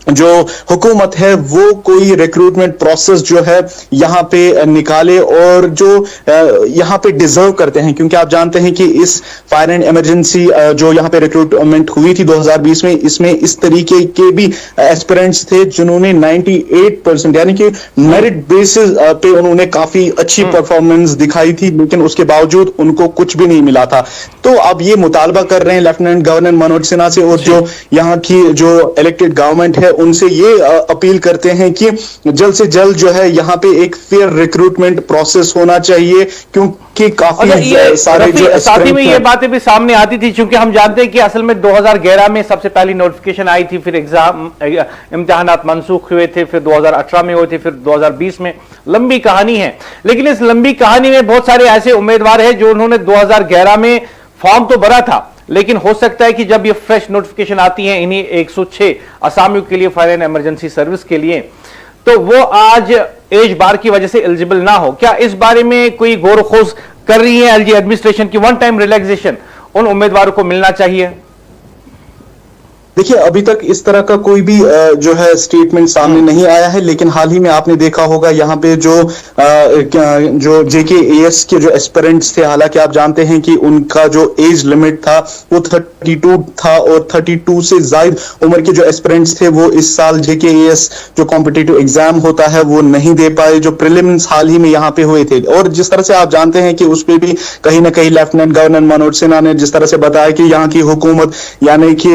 जो हुकूमत है वो कोई रिक्रूटमेंट प्रोसेस जो है यहाँ पे निकाले और जो यहाँ पे डिजर्व करते हैं, क्योंकि आप जानते हैं कि इस फायर एंड इमरजेंसी जो यहाँ पे रिक्रूटमेंट हुई थी 2020 में, इसमें इस तरीके के भी एस्पिरेंट्स थे जिन्होंने 98% यानी कि मेरिट बेसिस पे उन्होंने काफी अच्छी परफॉर्मेंस दिखाई थी, लेकिन उसके बावजूद उनको कुछ भी नहीं मिला था। तो अब ये मुतालबा कर रहे हैं लेफ्टिनेंट गवर्नर मनोज सिन्हा से और जो यहाँ की जो इलेक्टेड गवर्नमेंट है उनसे ये अपील करते हैं कि जल्द से जल्द जो है यहाँ पे एक फेयर रिक्रूटमेंट प्रोसेस होना चाहिए, क्योंकि काफी सारे जो साथ ही में ये बातें भी सामने आती थी, क्योंकि हम जानते हैं कि असल में 2011 में सबसे पहली नोटिफिकेशन आई थी, फिर इम्तिहानात मनसूख हुए थे, फिर 2018 में हुए थे, फिर 2020 में। लंबी कहानी है, लेकिन इस लंबी कहानी में बहुत सारे ऐसे उम्मीदवार हैं जो उन्होंने 2011 में फॉर्म तो भरा था, लेकिन हो सकता है कि जब ये फ्रेश नोटिफिकेशन आती है इन्हीं 106 असामियों के लिए फायर एंड इमरजेंसी सर्विस के लिए, तो वो आज एज बार की वजह से एलिजिबल ना हो। क्या इस बारे में कोई गौर खोज कर रही है एलजी एडमिनिस्ट्रेशन की वन टाइम रिलैक्सेशन उन उम्मीदवारों को मिलना चाहिए? देखिए, अभी तक इस तरह का कोई भी जो है स्टेटमेंट सामने नहीं आया है, लेकिन हाल ही में आपने देखा होगा यहाँ पे जो JKAS के जो एस्पिरेंट्स थे, हालांकि आप जानते हैं कि उनका जो एज लिमिट था वो 32 था और 32 से ज्यादा उम्र के जो एस्पिरेंट्स थे वो इस साल JKAS जो कॉम्पिटिटिव एग्जाम होता है वो नहीं दे पाए, जो प्रीलिम्स हाल ही में यहाँ पे हुए थे। और जिस तरह से आप जानते हैं कि उस पर भी कहीं ना कहीं लेफ्टिनेंट गवर्नर मनोज सिन्हा ने जिस तरह से बताया कि यहाँ की हुकूमत यानी कि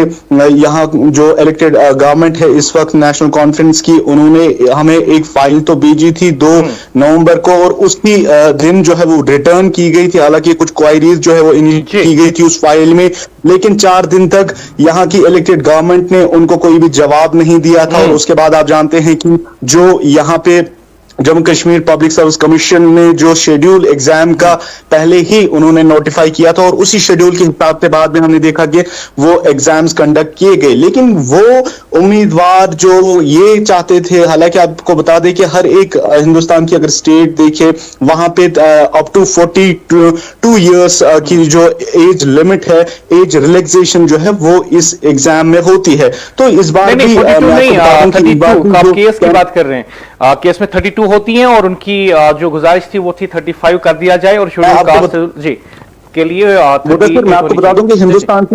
यहाँ जो इलेक्टेड गवर्नमेंट है इस वक्त नेशनल कॉन्फ्रेंस की, उन्होंने हमें एक फाइल तो भेजी थी 2 नवंबर को और उसी दिन जो है वो रिटर्न की गई थी। हालांकि कुछ क्वायरीज जो है वो की गई थी उस फाइल में, लेकिन 4 दिन तक यहाँ की इलेक्टेड गवर्नमेंट ने उनको कोई भी जवाब नहीं दिया था। और उसके बाद आप जानते हैं कि जो यहाँ पे Jammu Kashmir public service commission ने जो शेड्यूल एग्जाम का पहले ही उन्होंने नोटिफाई किया था और उसी शेड्यूल के हिसाब से बाद में हमने देखा कि वो एग्जाम्स कंडक्ट किए गए, लेकिन वो उम्मीदवार जो ये चाहते थे, हालांकि आपको बता दें कि हर एक हिंदुस्तान की अगर स्टेट देखे वहां पे अप टू 42 इयर्स की जो एज लिमिट है, एज रिलैक्सेशन जो है वो इस एग्जाम में होती है। तो इस बार भी आप केस की बात कर रहे हैं, केस में 32 होती हैं और उनकी जो गुजारिश थी वो थी 35 कर दिया जाए और शेड्यूल कास्ट जी के लिए मैं आपको बता दूं कि हिंदुस्तान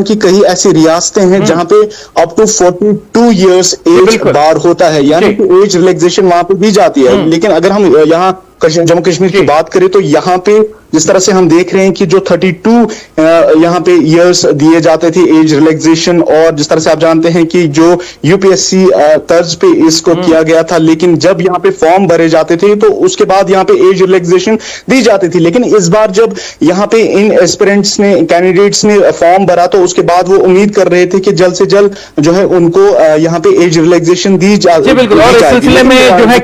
की कई ऐसी रियासतें हैं जहां पे अप टू 42 इयर्स एज बार होता है, यानी कि एज रिलैक्सेशन वहां पे दी जाती है। लेकिन अगर हम यहाँ जम्मू कश्मीर की बात करें तो यहाँ पे जिस तरह से हम देख रहे हैं कि जो 32 यहाँ पे इयर्स दिए जाते थे एज रिलैक्सेशन, और जिस तरह से आप जानते हैं कि जो यूपीएससी तर्ज पे इसको किया गया था, लेकिन जब यहाँ पे फॉर्म भरे जाते थे तो उसके बाद यहाँ पे एज रिलैक्सेशन दी जाती थी। लेकिन इस बार जब यहाँ पे इन एस्पिरेंट्स ने, कैंडिडेट्स ने फॉर्म भरा तो उसके बाद वो उम्मीद कर रहे थे कि जल्द से जल्द जो है उनको यहाँ पे एज रिलैक्सेशन दी जाएगी। बिल्कुल, और इस सिलसिले में जो है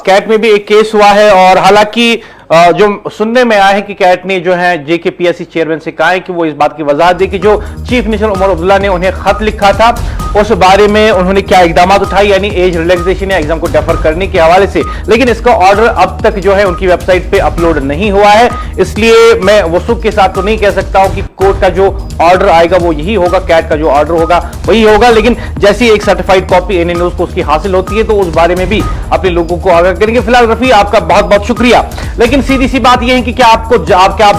कैट में भी एक केस हुआ है, और हालांकि जो सुनने में आया है कि कैट ने जो है जेकेपीएससी चेयरमैन से कहा है कि वो इस बात की वजाहत दे कि जो चीफ मिनिस्टर उमर अब्दुल्ला ने उन्हें खत लिखा था उस बारे में उन्होंने क्या इकदाम उठाए, यानी एज रिलैक्सेशन या एग्जाम को डेफर करने के हवाले से, लेकिन इसका ऑर्डर अब तक जो है उनकी वेबसाइट पे अपलोड नहीं हुआ है। इसलिए मैं वसूख के साथ तो नहीं कह सकता हूं कि कोर्ट का जो ऑर्डर आएगा वो यही होगा, कैट का जो ऑर्डर होगा वही होगा, लेकिन जैसी एक सर्टिफाइड कॉपी एनए न्यूज को उसकी हासिल होती है तो उस बारे में भी अपने लोगों को आगाह करेंगे। फिलहाल रफी आपका बहुत बहुत शुक्रिया, लेकिन सीधी सी बात यह है कि क्या आप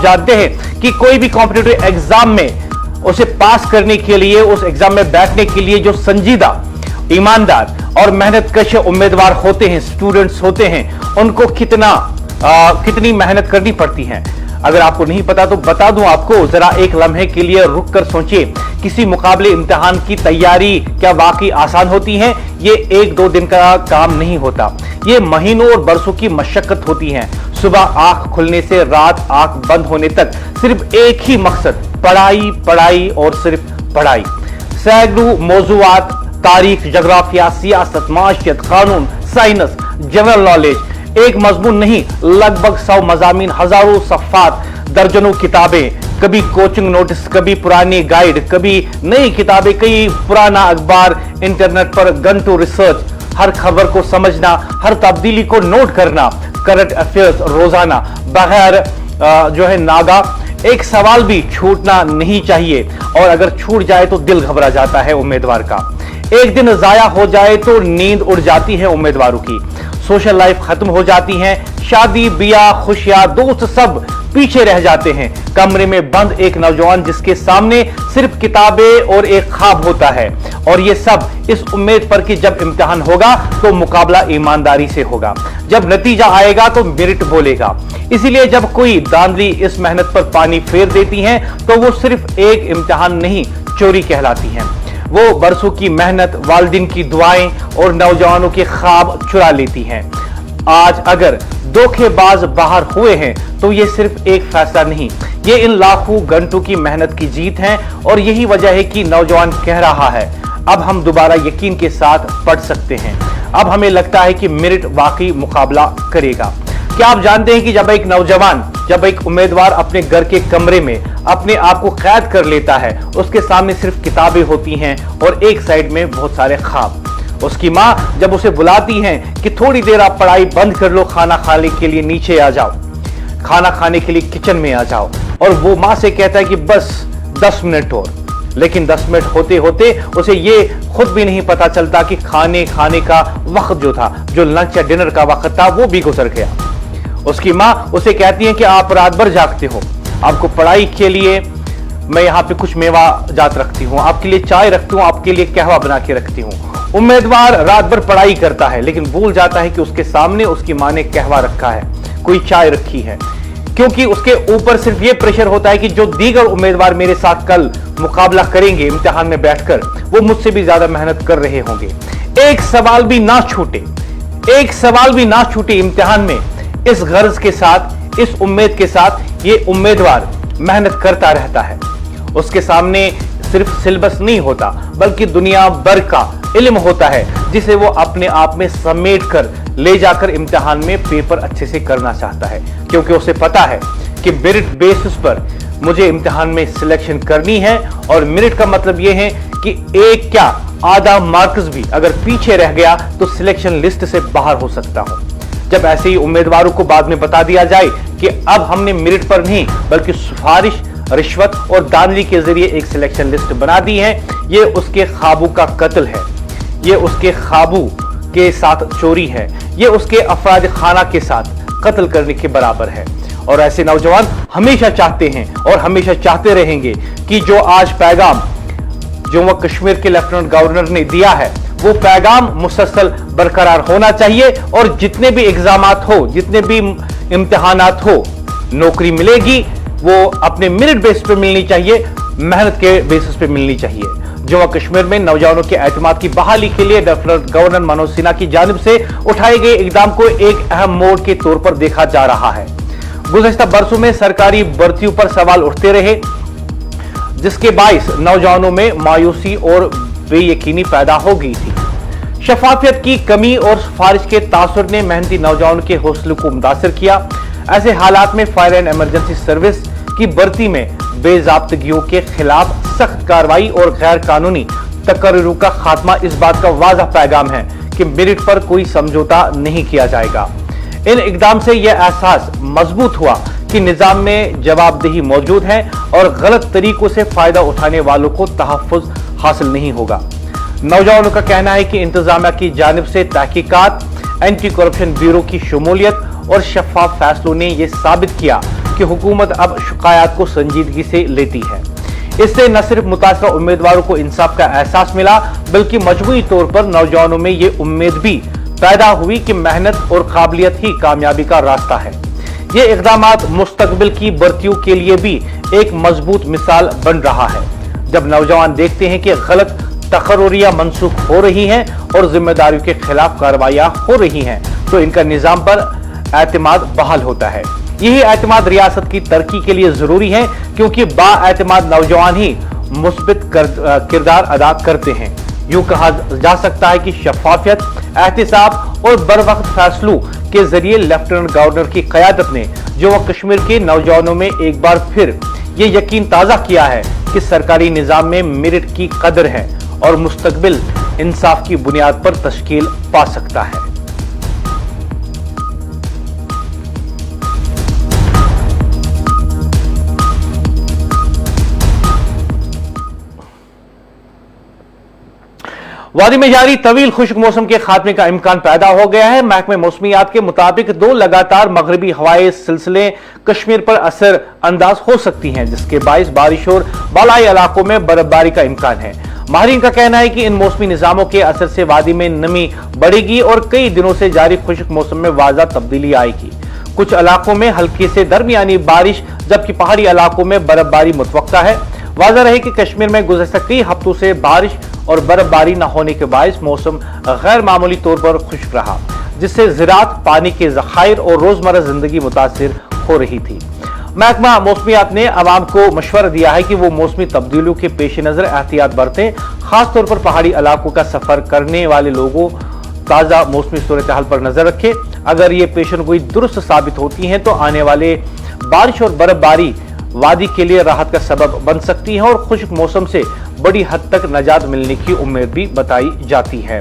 जानते हैं कि कोई भी कॉम्पिटिटिव एग्जाम में उसे पास करने के लिए, उस एग्जाम में बैठने के लिए जो संजीदा, ईमानदार और मेहनतकश उम्मीदवार होते हैं, स्टूडेंट्स होते हैं, उनको कितनी मेहनत करनी पड़ती है। अगर आपको नहीं पता तो बता दूं आपको, जरा एक लम्हे के लिए रुक कर सोचिए, किसी मुकाबले इम्तिहान की तैयारी क्या वाकई आसान होती है? ये 1-2 दिन का काम नहीं होता, ये महीनों और बरसों की मशक्कत होती है। सुबह आंख खुलने से रात आंख बंद होने तक सिर्फ एक ही मकसद, पढ़ाई, पढ़ाई और सिर्फ पढ़ाई। सैकड़ों मौजूआत, तारीख, जोग्राफिया, सियासत, माशियत, कानून, साइंस, जनरल नॉलेज, एक मजमून नहीं, लगभग 100 मजामीन, हजारों सफ़ात, दर्जनों किताबें, कभी कोचिंग नोटिस, कभी पुरानी गाइड, कभी नई किताबें, कई पुराना अखबार, इंटरनेट पर घंटों रिसर्च, हर खबर को समझना, हर तब्दीली को नोट करना, करंट अफेयर्स रोजाना बगैर जो है नागा। एक सवाल भी छूटना नहीं चाहिए, और अगर छूट जाए तो दिल घबरा जाता है उम्मीदवार का। एक दिन जाया हो जाए तो नींद उड़ जाती है उम्मीदवारों की, सोशल लाइफ खत्म हो जाती है, शादी, ब्याह, खुशियां, दोस्त सब पीछे रह जाते हैं। कमरे में बंद एक नौजवान जिसके सामने सिर्फ किताबें और एक ख्वाब होता है, और ये सब इस उम्मीद पर कि जब इम्तिहान होगा तो मुकाबला ईमानदारी से होगा, जब नतीजा आएगा तो मेरिट बोलेगा। इसीलिए जब कोई दांधली इस मेहनत पर पानी फेर देती है तो वो सिर्फ एक इम्तिहान नहीं, चोरी कहलाती है। वो बरसों की मेहनत, वालिदिन की दुआएं और नौजवानों के ख्वाब चुरा लेती हैं। आज अगर धोखेबाज बाहर हुए हैं तो ये सिर्फ एक फैसला नहीं, ये इन लाखों घंटों की मेहनत की जीत है, और यही वजह है कि नौजवान कह रहा है, अब हम दोबारा यकीन के साथ पढ़ सकते हैं। अब हमें लगता है कि मेरिट वाकई मुकाबला करेगा। क्या आप जानते हैं कि जब एक नौजवान, जब एक उम्मीदवार अपने घर के कमरे में अपने आप को कैद कर लेता है, उसके सामने सिर्फ किताबें होती हैं और एक साइड में बहुत सारे ख्वाब। उसकी माँ जब उसे बुलाती हैं कि थोड़ी देर आप पढ़ाई बंद कर लो, खाना खाने के लिए नीचे आ जाओ, खाना खाने के लिए किचन में आ जाओ, और वो माँ से कहता है कि बस 10 मिनट और, लेकिन 10 मिनट होते होते उसे ये खुद भी नहीं पता चलता कि खाने का वक्त जो था, जो लंच या डिनर का वक्त था, वो भी गुजर गया। उसकी माँ उसे कहती है कि आप रात भर जागते हो, आपको पढ़ाई के लिए मैं यहाँ पे कुछ मेवा जात रखती हूँ, आपके लिए चाय रखती हूँ, आपके लिए कहवा बना के रखती हूँ। उम्मीदवार रात भर पढ़ाई करता है, लेकिन भूल जाता है कि उसके सामने उसकी माँ ने कहवा रखा है, कोई चाय रखी है, क्योंकि उसके ऊपर सिर्फ ये प्रेशर होता है कि जो दीगर उम्मीदवार मेरे साथ कल मुकाबला करेंगे इम्तिहान में बैठकर, वो मुझसे भी ज्यादा मेहनत कर रहे होंगे। एक सवाल भी ना छूटे, एक सवाल भी ना छूटे इम्तिहान में, इस गर्ज के साथ, इस उम्मीद के साथ ये उम्मीदवार मेहनत करता रहता है। उसके सामने सिर्फ सिलेबस नहीं होता, बल्कि दुनिया भर का इल्म होता है जिसे वो अपने आप में समेट कर ले जाकर इम्तिहान में पेपर अच्छे से करना चाहता है, क्योंकि उसे पता है कि मेरिट बेसिस पर मुझे इम्तिहान में सिलेक्शन करनी है। और मेरिट का मतलब यह है कि एक क्या आधा मार्क्स भी अगर पीछे रह गया तो सिलेक्शन लिस्ट से बाहर हो सकता हूं। जब ऐसे ही उम्मीदवारों को बाद में बता दिया जाए कि अब हमने मेरिट पर नहीं बल्कि सिफारिश, रिश्वत और दानगी के जरिए एक सिलेक्शन लिस्ट बना दी है, ये उसके ख्वाबों का कत्ल है, ये उसके ख्वाबों के साथ चोरी है, ये उसके अफराद खाना के साथ कत्ल करने के बराबर है। और ऐसे नौजवान हमेशा चाहते हैं और हमेशा चाहते रहेंगे कि जो आज पैगाम जम्मू कश्मीर के लेफ्टिनेंट गवर्नर ने दिया है वो पैगाम मुसलसल बरकरार होना चाहिए। और जितने भी एग्जामात हो, जितने भी इम्तिहानात हो, नौकरी मिलेगी वो अपने मेरिट बेस पे मिलनी चाहिए, मेहनत के बेसिस पे मिलनी चाहिए। जम्मू कश्मीर में नौजवानों के एतमाद की बहाली के लिए लेफ्टिनेंट गवर्नर मनोज सिन्हा की जानिब से उठाए गए इकदाम को एक अहम मोड़ के तौर पर देखा जा रहा है। गुज़श्ता बरसों में सरकारी भर्तियों पर सवाल उठते रहे, जिसके बाइस नौजवानों में मायूसी और बेयकीनी पैदा हो गई थी। शफाफियत की कमी और सिफारिश के तासुर ने मेहनती नौजवानों के हौसलों को मुतासिर किया। ऐसे हालात में फायर एंड इमरजेंसी सर्विस की भर्ती में बेज़ाब्तगियों के खिलाफ सख्त कार्रवाई और गैर कानूनी तकर्रुरों का खात्मा इस बात का वाज़ह पैगाम है कि मेरिट पर कोई समझौता नहीं किया जाएगा। इन इकदाम से यह एहसास मजबूत हुआ कि निजाम में जवाबदेही मौजूद है और गलत तरीकों से फायदा उठाने वालों को तहफ़्फ़ुज़ हासिल नहीं होगा। नौजवानों का कहना है कि इंतजामिया की जानिब से तहकीकात, एंटी करप्शन ब्यूरो की शमूलियत और शफाफ फैसलों ने यह साबित किया कि हुकूमत अब शिकायत को संजीदगी से लेती है। इससे न सिर्फ मुतासरा उम्मीदवारों को इंसाफ का एहसास मिला बल्कि मजमूई तौर पर नौजवानों में ये उम्मीद भी पैदा हुई कि मेहनत और काबिलियत ही कामयाबी का रास्ता है। ये इक़दामात मुस्तकबिल की भर्तियों के लिए भी एक मजबूत मिसाल बन रहा है। जब नौजवान देखते हैं कि गलत तकर्रुरियां मनसूख हो रही हैं और जिम्मेदारियों के खिलाफ कार्रवाइयां हो रही हैं तो इनका निजाम पर एतमाद बहाल होता है। यही एतमाद रियासत की तरक्की के लिए जरूरी है, क्योंकि बाएतमाद नौजवान ही मुस्बित किरदार अदा करते हैं। यूं कहा जा सकता है कि शफाफियत, एहतिसाब और बरवक्त फैसलों के जरिए लेफ्टिनेंट गवर्नर की क़यादत ने जम्मू कश्मीर के नौजवानों में एक बार फिर ये यकीन ताज़ा किया है कि सरकारी निज़ाम में मेरिट की कदर है और मुस्तकबिल इंसाफ की बुनियाद पर तश्कील पा सकता है। वादी में जारी तवील खुश्क मौसम के खात्मे का इम्कान पैदा हो गया है। महकमे मौसमियात के मुताबिक 2 लगातार मगरबी हवाएं सिलसिले कश्मीर पर असर अंदाज हो सकती हैं, जिसके बाइस बारिश और बालाई इलाकों में बर्फबारी का इम्कान है। माहिरीन का कहना है कि इन मौसमी निजामों के असर से वादी में नमी बढ़ेगी और कई दिनों से जारी खुश्क मौसम में वाज़ा तब्दीली आएगी। कुछ इलाकों में हल्की से दरमियानी बारिश जबकि पहाड़ी इलाकों में बर्फबारी मुतवक्का है। वाज़ा रहे कि कश्मीर में गुज़श्ता कई हफ्तों से बारिश और बर्फबारी न होने के बायस मौसम गैर मामूली तौर पर खुश्क रहा, जिससे ज़राअत, पानी के ज़खायर और रोजमर्रा जिंदगी मुतासिर हो रही थी। महकमा मौसमियात ने अवाम को मशवरा दिया है कि वो मौसमी तब्दीलियों के पेश नज़र एहतियात बरतें। खासतौर पर पहाड़ी इलाकों का सफर करने वाले लोगों ताज़ा मौसमी सूरत हाल पर नजर रखें। अगर ये पेशनगोई दुरुस्त साबित होती हैं तो आने वाले बारिश और बर्फबारी वादी के लिए राहत का सबब बन सकती है और खुश्क मौसम से बड़ी हद तक निजात मिलने की उम्मीद भी बताई जाती है।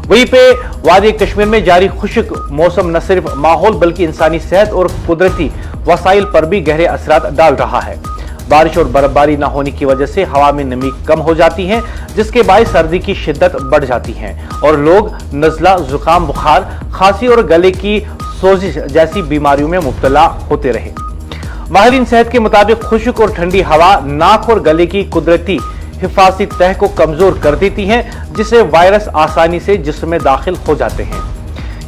वहीं पे वादी कश्मीर में जारी खुश्क मौसम न सिर्फ माहौल बल्कि इंसानी सेहत और कुदरती वसाइल पर भी गहरे असरात डाल रहा है। बारिश और बर्फबारी न होने की वजह से हवा में नमी कम हो जाती है, जिसके बायस सर्दी की शिद्दत बढ़ जाती है और लोग नज़ला, जुकाम, बुखार, खांसी और गले की सोजिश जैसी बीमारियों में मुब्तला होते रहे। माहिरीन सेहत के मुताबिक खुश्क और ठंडी हवा नाक और गले की कुदरती हिफाजती तह को कमजोर कर देती है, जिससे वायरस आसानी से जिस्म में दाखिल हो जाते हैं।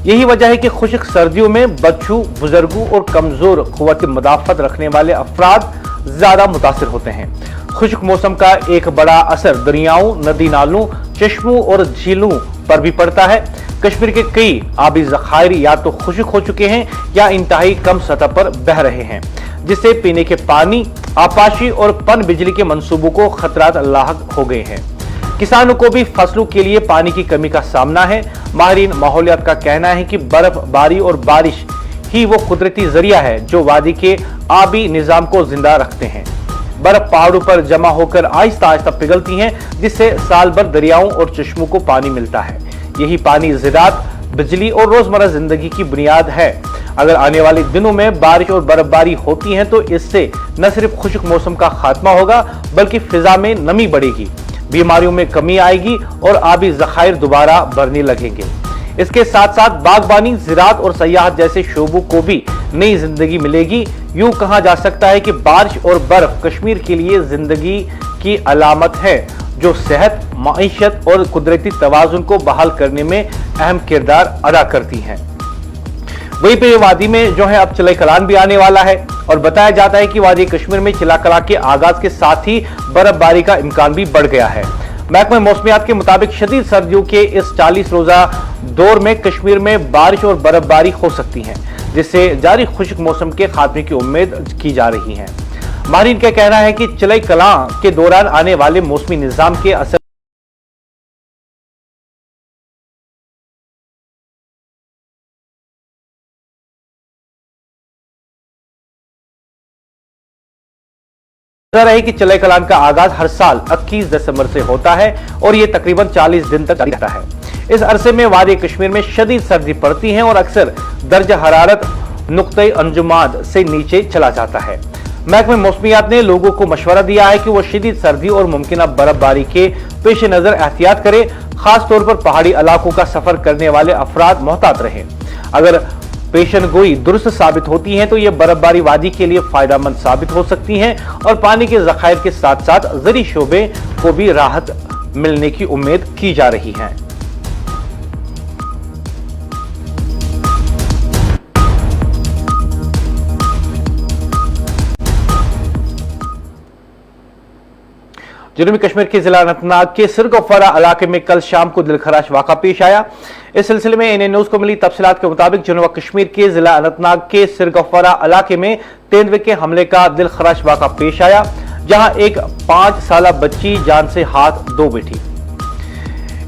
यही वजह है कि खुश्क सर्दियों में बच्चों, बुजुर्गों और कमजोर क़ुव्वत मुदाफ़त रखने वाले अफराद ज्यादा मुतासिर होते हैं। खुश्क मौसम का एक बड़ा असर दरियाओं, नदी नालों, चश्मों और झीलों पर भी पड़ता है। कश्मीर के कई आबी ज़खायर या तो खुश्क हो चुके हैं या इंतहाई कम सतह पर बह रहे हैं, जिससे पीने के पानी, आपाशी और पन बिजली के मंसूबों को खतरात लाहक हो गए हैं। किसानों को भी फसलों के लिए पानी की कमी का सामना है। माहिरीन माहौलियात का कहना है कि बर्फबारी और बारिश ही वो कुदरती जरिया है जो वादी के आबी निजाम को जिंदा रखते हैं। बर्फ पहाड़ों पर जमा होकर आहिस्ता आहिस्ता पिघलती हैं, जिससे साल भर दरियाओं और चश्मों को पानी मिलता है। यही पानी ज़राअत, बिजली और रोजमर्रा जिंदगी की बुनियाद है। अगर आने वाले दिनों में बारिश और बर्फबारी होती है तो इससे न सिर्फ खुश्क मौसम का खात्मा होगा बल्कि फिजा में नमी बढ़ेगी, बीमारियों में कमी आएगी और आबी ज़खायर दोबारा भरने लगेंगे। इसके साथ साथ बागबानी, ज़राअत और सयाहत जैसे शोबों को भी नई जिंदगी मिलेगी। यूं कहा जा सकता है कि बारिश और बर्फ कश्मीर के लिए जिंदगी की अलामत है जो सेहत, माईशत और कुदरती तवाजुन को बहाल करने में अहम किरदार अदा करती हैं। वहीं पे वादी में जो है अब चिलाई कलान भी आने वाला है और बताया जाता है कि वादी कश्मीर में चिला कला के आगाज के साथ ही बर्फबारी का इम्कान भी बढ़ गया है। महकमा मौसमियात के मुताबिक शदीद सर्दियों के इस 40 रोजा दौर में कश्मीर में बारिश और बर्फबारी हो सकती है, जिससे जारी खुश्क मौसम के खात्मे की उम्मीद की जा रही है। माहिरीन का कहना है कि चिलाई कला के दौरान आने वाले मौसमी निजाम के असर है कि चिलाई कलान का आगाज हर साल 21 दिसंबर से होता है और यह तकरीबन 40 दिन तक जारी रहता है। इस अरसे में वादी कश्मीर में शदीद सर्दी पड़ती है और अक्सर दर्जा हरारत नुक्ते अंजुमाद से नीचे चला जाता है। महकमे मौसमियात ने लोगों को मशवरा दिया है कि वो शदीद सर्दी और मुमकिन बर्फबारी के पेश नजर एहतियात करें। खास तौर पर पहाड़ी इलाकों का सफर करने वाले अफराद मोहतात रहें। अगर पेशन गोई दुरुस्त साबित होती है तो यह बर्फबारी वादी के लिए फायदेमंद साबित हो सकती है और पानी के जखायर के साथ साथ ज़री शोबे को भी राहत मिलने की उम्मीद की जा रही है। जनूबी कश्मीर के जिला अनंतनाग के सिरगोफरा इलाके में कल शाम को दिलखराश वाक़ा पेश आया। इस सिलसिले में एनए न्यूज को मिली तफसीलात के मुताबिक जनूबी कश्मीर के जिला अनंतनाग के सिरगोफरा इलाके में तेंदुए के हमले का दिलखराश वाक़ा पेश आया, जहां एक 5 साल बच्ची जान से हाथ धो बैठी।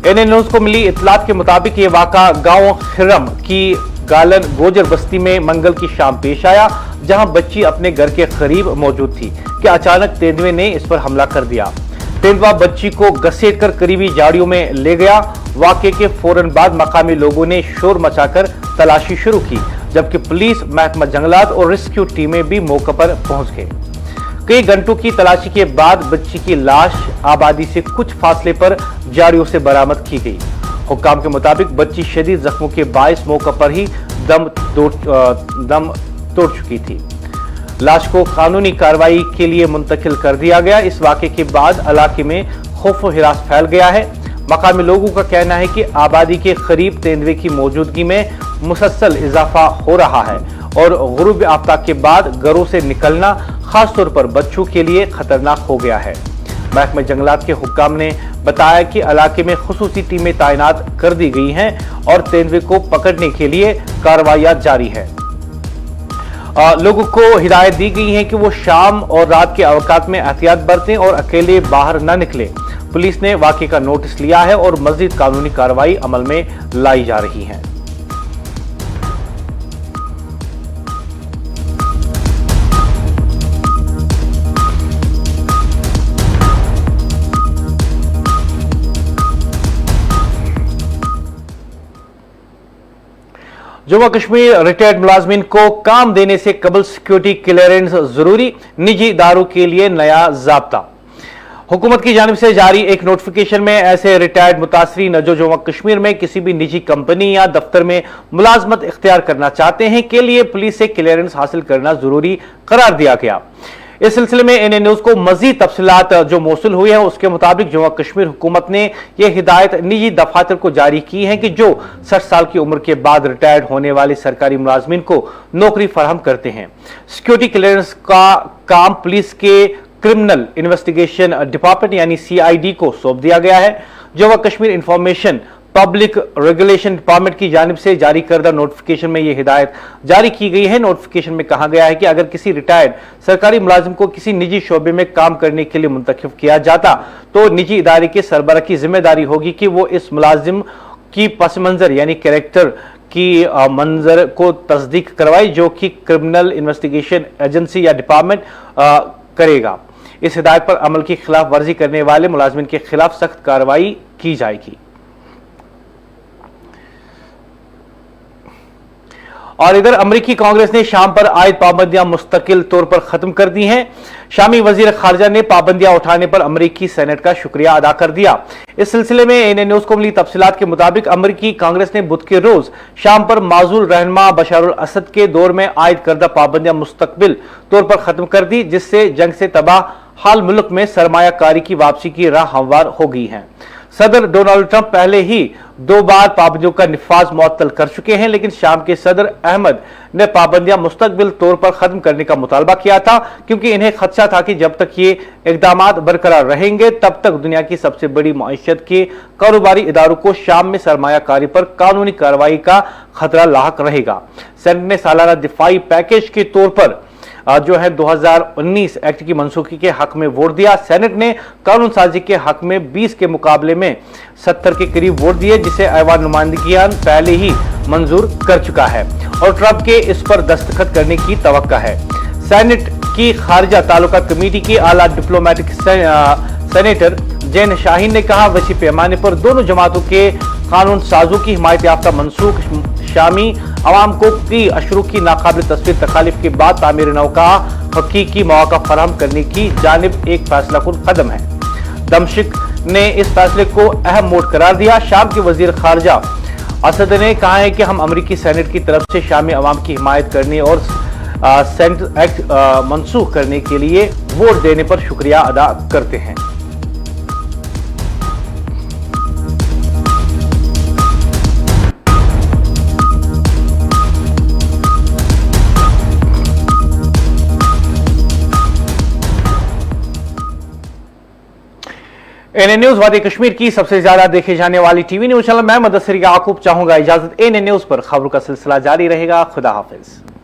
एनए न्यूज को मिली इतलात के मुताबिक ये वाक़ा गांव खिरम की गालन गोजर बस्ती में मंगल की शाम पेश आया, जहां बच्ची अपने घर के करीब मौजूद थी कि अचानक तेंदुए ने इस पर हमला कर दिया। तेंदुआ बच्ची को घसीटकर करीबी झाड़ियों में ले गया। वाक़े के फौरन बाद मकामी लोगों ने शोर मचाकर तलाशी शुरू की, जबकि पुलिस, महकमा जंगलात और रेस्क्यू टीमें भी मौके पर पहुंच गए। कई घंटों की तलाशी के बाद बच्ची की लाश आबादी से कुछ फासले पर झाड़ियों से बरामद की गई। हुक्काम के मुताबिक बच्ची शदीद जख्मों के बायस मौके पर ही दम तोड़ चुकी थी। लाश को कानूनी कार्रवाई के लिए मुंतकिल कर दिया गया। इस वाक़े के बाद इलाके में खौफ व हिरास फैल गया है। मकामी लोगों का कहना है कि आबादी के करीब तेंदुए की मौजूदगी में मुसलसल इजाफा हो रहा है और गुरूब आफ्ताब के बाद घरों से निकलना खासतौर पर बच्चों के लिए खतरनाक हो गया है। महकमे जंगलात के हुक्काम ने बताया कि इलाके में खुसूसी टीमें तैनात कर दी गई हैं और तेंदुए को पकड़ने के लिए कार्रवाइयां जारी है। लोगों को हिदायत दी गई है कि वो शाम और रात के अवकात में एहतियात बरतें और अकेले बाहर न निकलें। पुलिस ने वाक़े का नोटिस लिया है और मज़ीद कानूनी कार्रवाई अमल में लाई जा रही है। जम्मू कश्मीर रिटायर्ड मुलाजमीन को काम देने से कबल सिक्योरिटी क्लियरेंस जरूरी, निजी इदारों के लिए नया ज़ाब्ता। हुकूमत की जानिब से जारी एक नोटिफिकेशन में ऐसे रिटायर्ड मुतासरीन जो जम्मू कश्मीर में किसी भी निजी कंपनी या दफ्तर में मुलाजमत इख्तियार करना चाहते हैं के लिए पुलिस से क्लियरेंस हासिल करना जरूरी करार दिया गया। इस सिलसिले में एनए न्यूज को मजीद तफसीलात जो मौसूल हुई है उसके मुताबिक जम्मू कश्मीर हुकूमत ने यह हिदायत निजी दफातर को जारी की है कि जो 60 साल की उम्र के बाद रिटायर्ड होने वाले सरकारी मुलाजमीन को नौकरी फराहम करते हैं। सिक्योरिटी क्लियरेंस का काम पुलिस के क्रिमिनल इन्वेस्टिगेशन डिपार्टमेंट यानी CID को सौंप दिया गया है। Jammu Kashmir information public regulation department की जानिब से जारी करदा नोटिफिकेशन में यह हिदायत जारी की गई है। नोटिफिकेशन में कहा गया है कि अगर किसी रिटायर्ड सरकारी मुलाजिम को किसी निजी शोबे में काम करने के लिए मुंतखब किया जाता तो निजी इदारे के सरबराह की जिम्मेदारी होगी कि वो इस मुलाजिम की पस मंजर यानी कैरेक्टर की मंजर को तस्दीक करवाए, जो कि क्रिमिनल इन्वेस्टिगेशन एजेंसी या डिपार्टमेंट करेगा। इस हिदायत पर अमल की खिलाफ वर्जी करने वाले मुलाजिमिन के खिलाफ सख्त कार्रवाई की जाएगी। और इधर अमेरिकी कांग्रेस ने शाम पर आयद पाबंदियां मुस्तकिल तौर पर खत्म कर दी हैं। शामी वजीर खारजा ने पाबंदियां उठाने पर अमेरिकी सेनेट का शुक्रिया अदा कर दिया। इस सिलसिले में एएनएन न्यूज को मिली तफसीलात के मुताबिक अमेरिकी कांग्रेस ने बुध के रोज शाम पर माजूल रहनुमा बशारुल असद के दौर में आयद करदा पाबंदियां मुस्तकबिल तौर पर खत्म कर दी, जिससे जंग से तबाह हाल मुल्क में सरमायाकारी की वापसी की राह हमवार हो गई है। सदर डोनाल्ड ट्रंप पहले ही 2 बार पाबंदियों का निफाज मुअत्तल कर चुके हैं, लेकिन शाम के सदर अहमद ने पाबंदियां मुस्तकबिल तौर पर खत्म करने का मुतालबा किया था, क्योंकि इन्हें खदशा था कि जब तक ये इकदामात बरकरार रहेंगे तब तक दुनिया की सबसे बड़ी मईशत के कारोबारी इदारों को शाम में सरमायाकारी पर कानूनी कार्रवाई का खतरा लाहक रहेगा। सेनेट ने सालाना दिफाई पैकेज के तौर पर जो है 2019 एक्ट की मनसूखी के हक में वोट दिया। सेनेट ने कानून साजी के हक में 20 के मुकाबले में 70 के करीब वोट दिए, जिसे ऐवान नुमाइंदगियान पहले ही मंजूर कर चुका है और ट्रंप के इस पर दस्तखत करने की तवक्का है। सेनेट की खारजा ताल्लुका कमेटी की आला डिप्लोमेटिक सेनेटर जैन शाहीन ने कहा, वसी पैमाने पर दोनों जमातों के कानून साजों की हिमायत याफ्ता मनसूख शामी अवाम को कई अशरों की नाकाबिल तस्वीर तखालिफ के बाद तामीर नौ का हकीकी मौका फराहम करने की जानिब एक फैसलाकुन कदम है। दमश्क ने इस फैसले को अहम मोड़ करार दिया। शाम के वजीर खारजा असद ने कहा है कि हम अमेरिकी सेनेट की तरफ से शामी अवाम की हिमायत करने और सेनेट एक्ट मनसूख करने के लिए वोट देने पर शुक्रिया अदा करते हैं। एएनएन न्यूज वादी कश्मीर की सबसे ज्यादा देखे जाने वाली टीवी न्यूज चैनल मैं मुदस्सिर याकूब चाहूंगा इजाजत। एएनएन न्यूज पर खबरों का सिलसिला जारी रहेगा। खुदा हाफिज।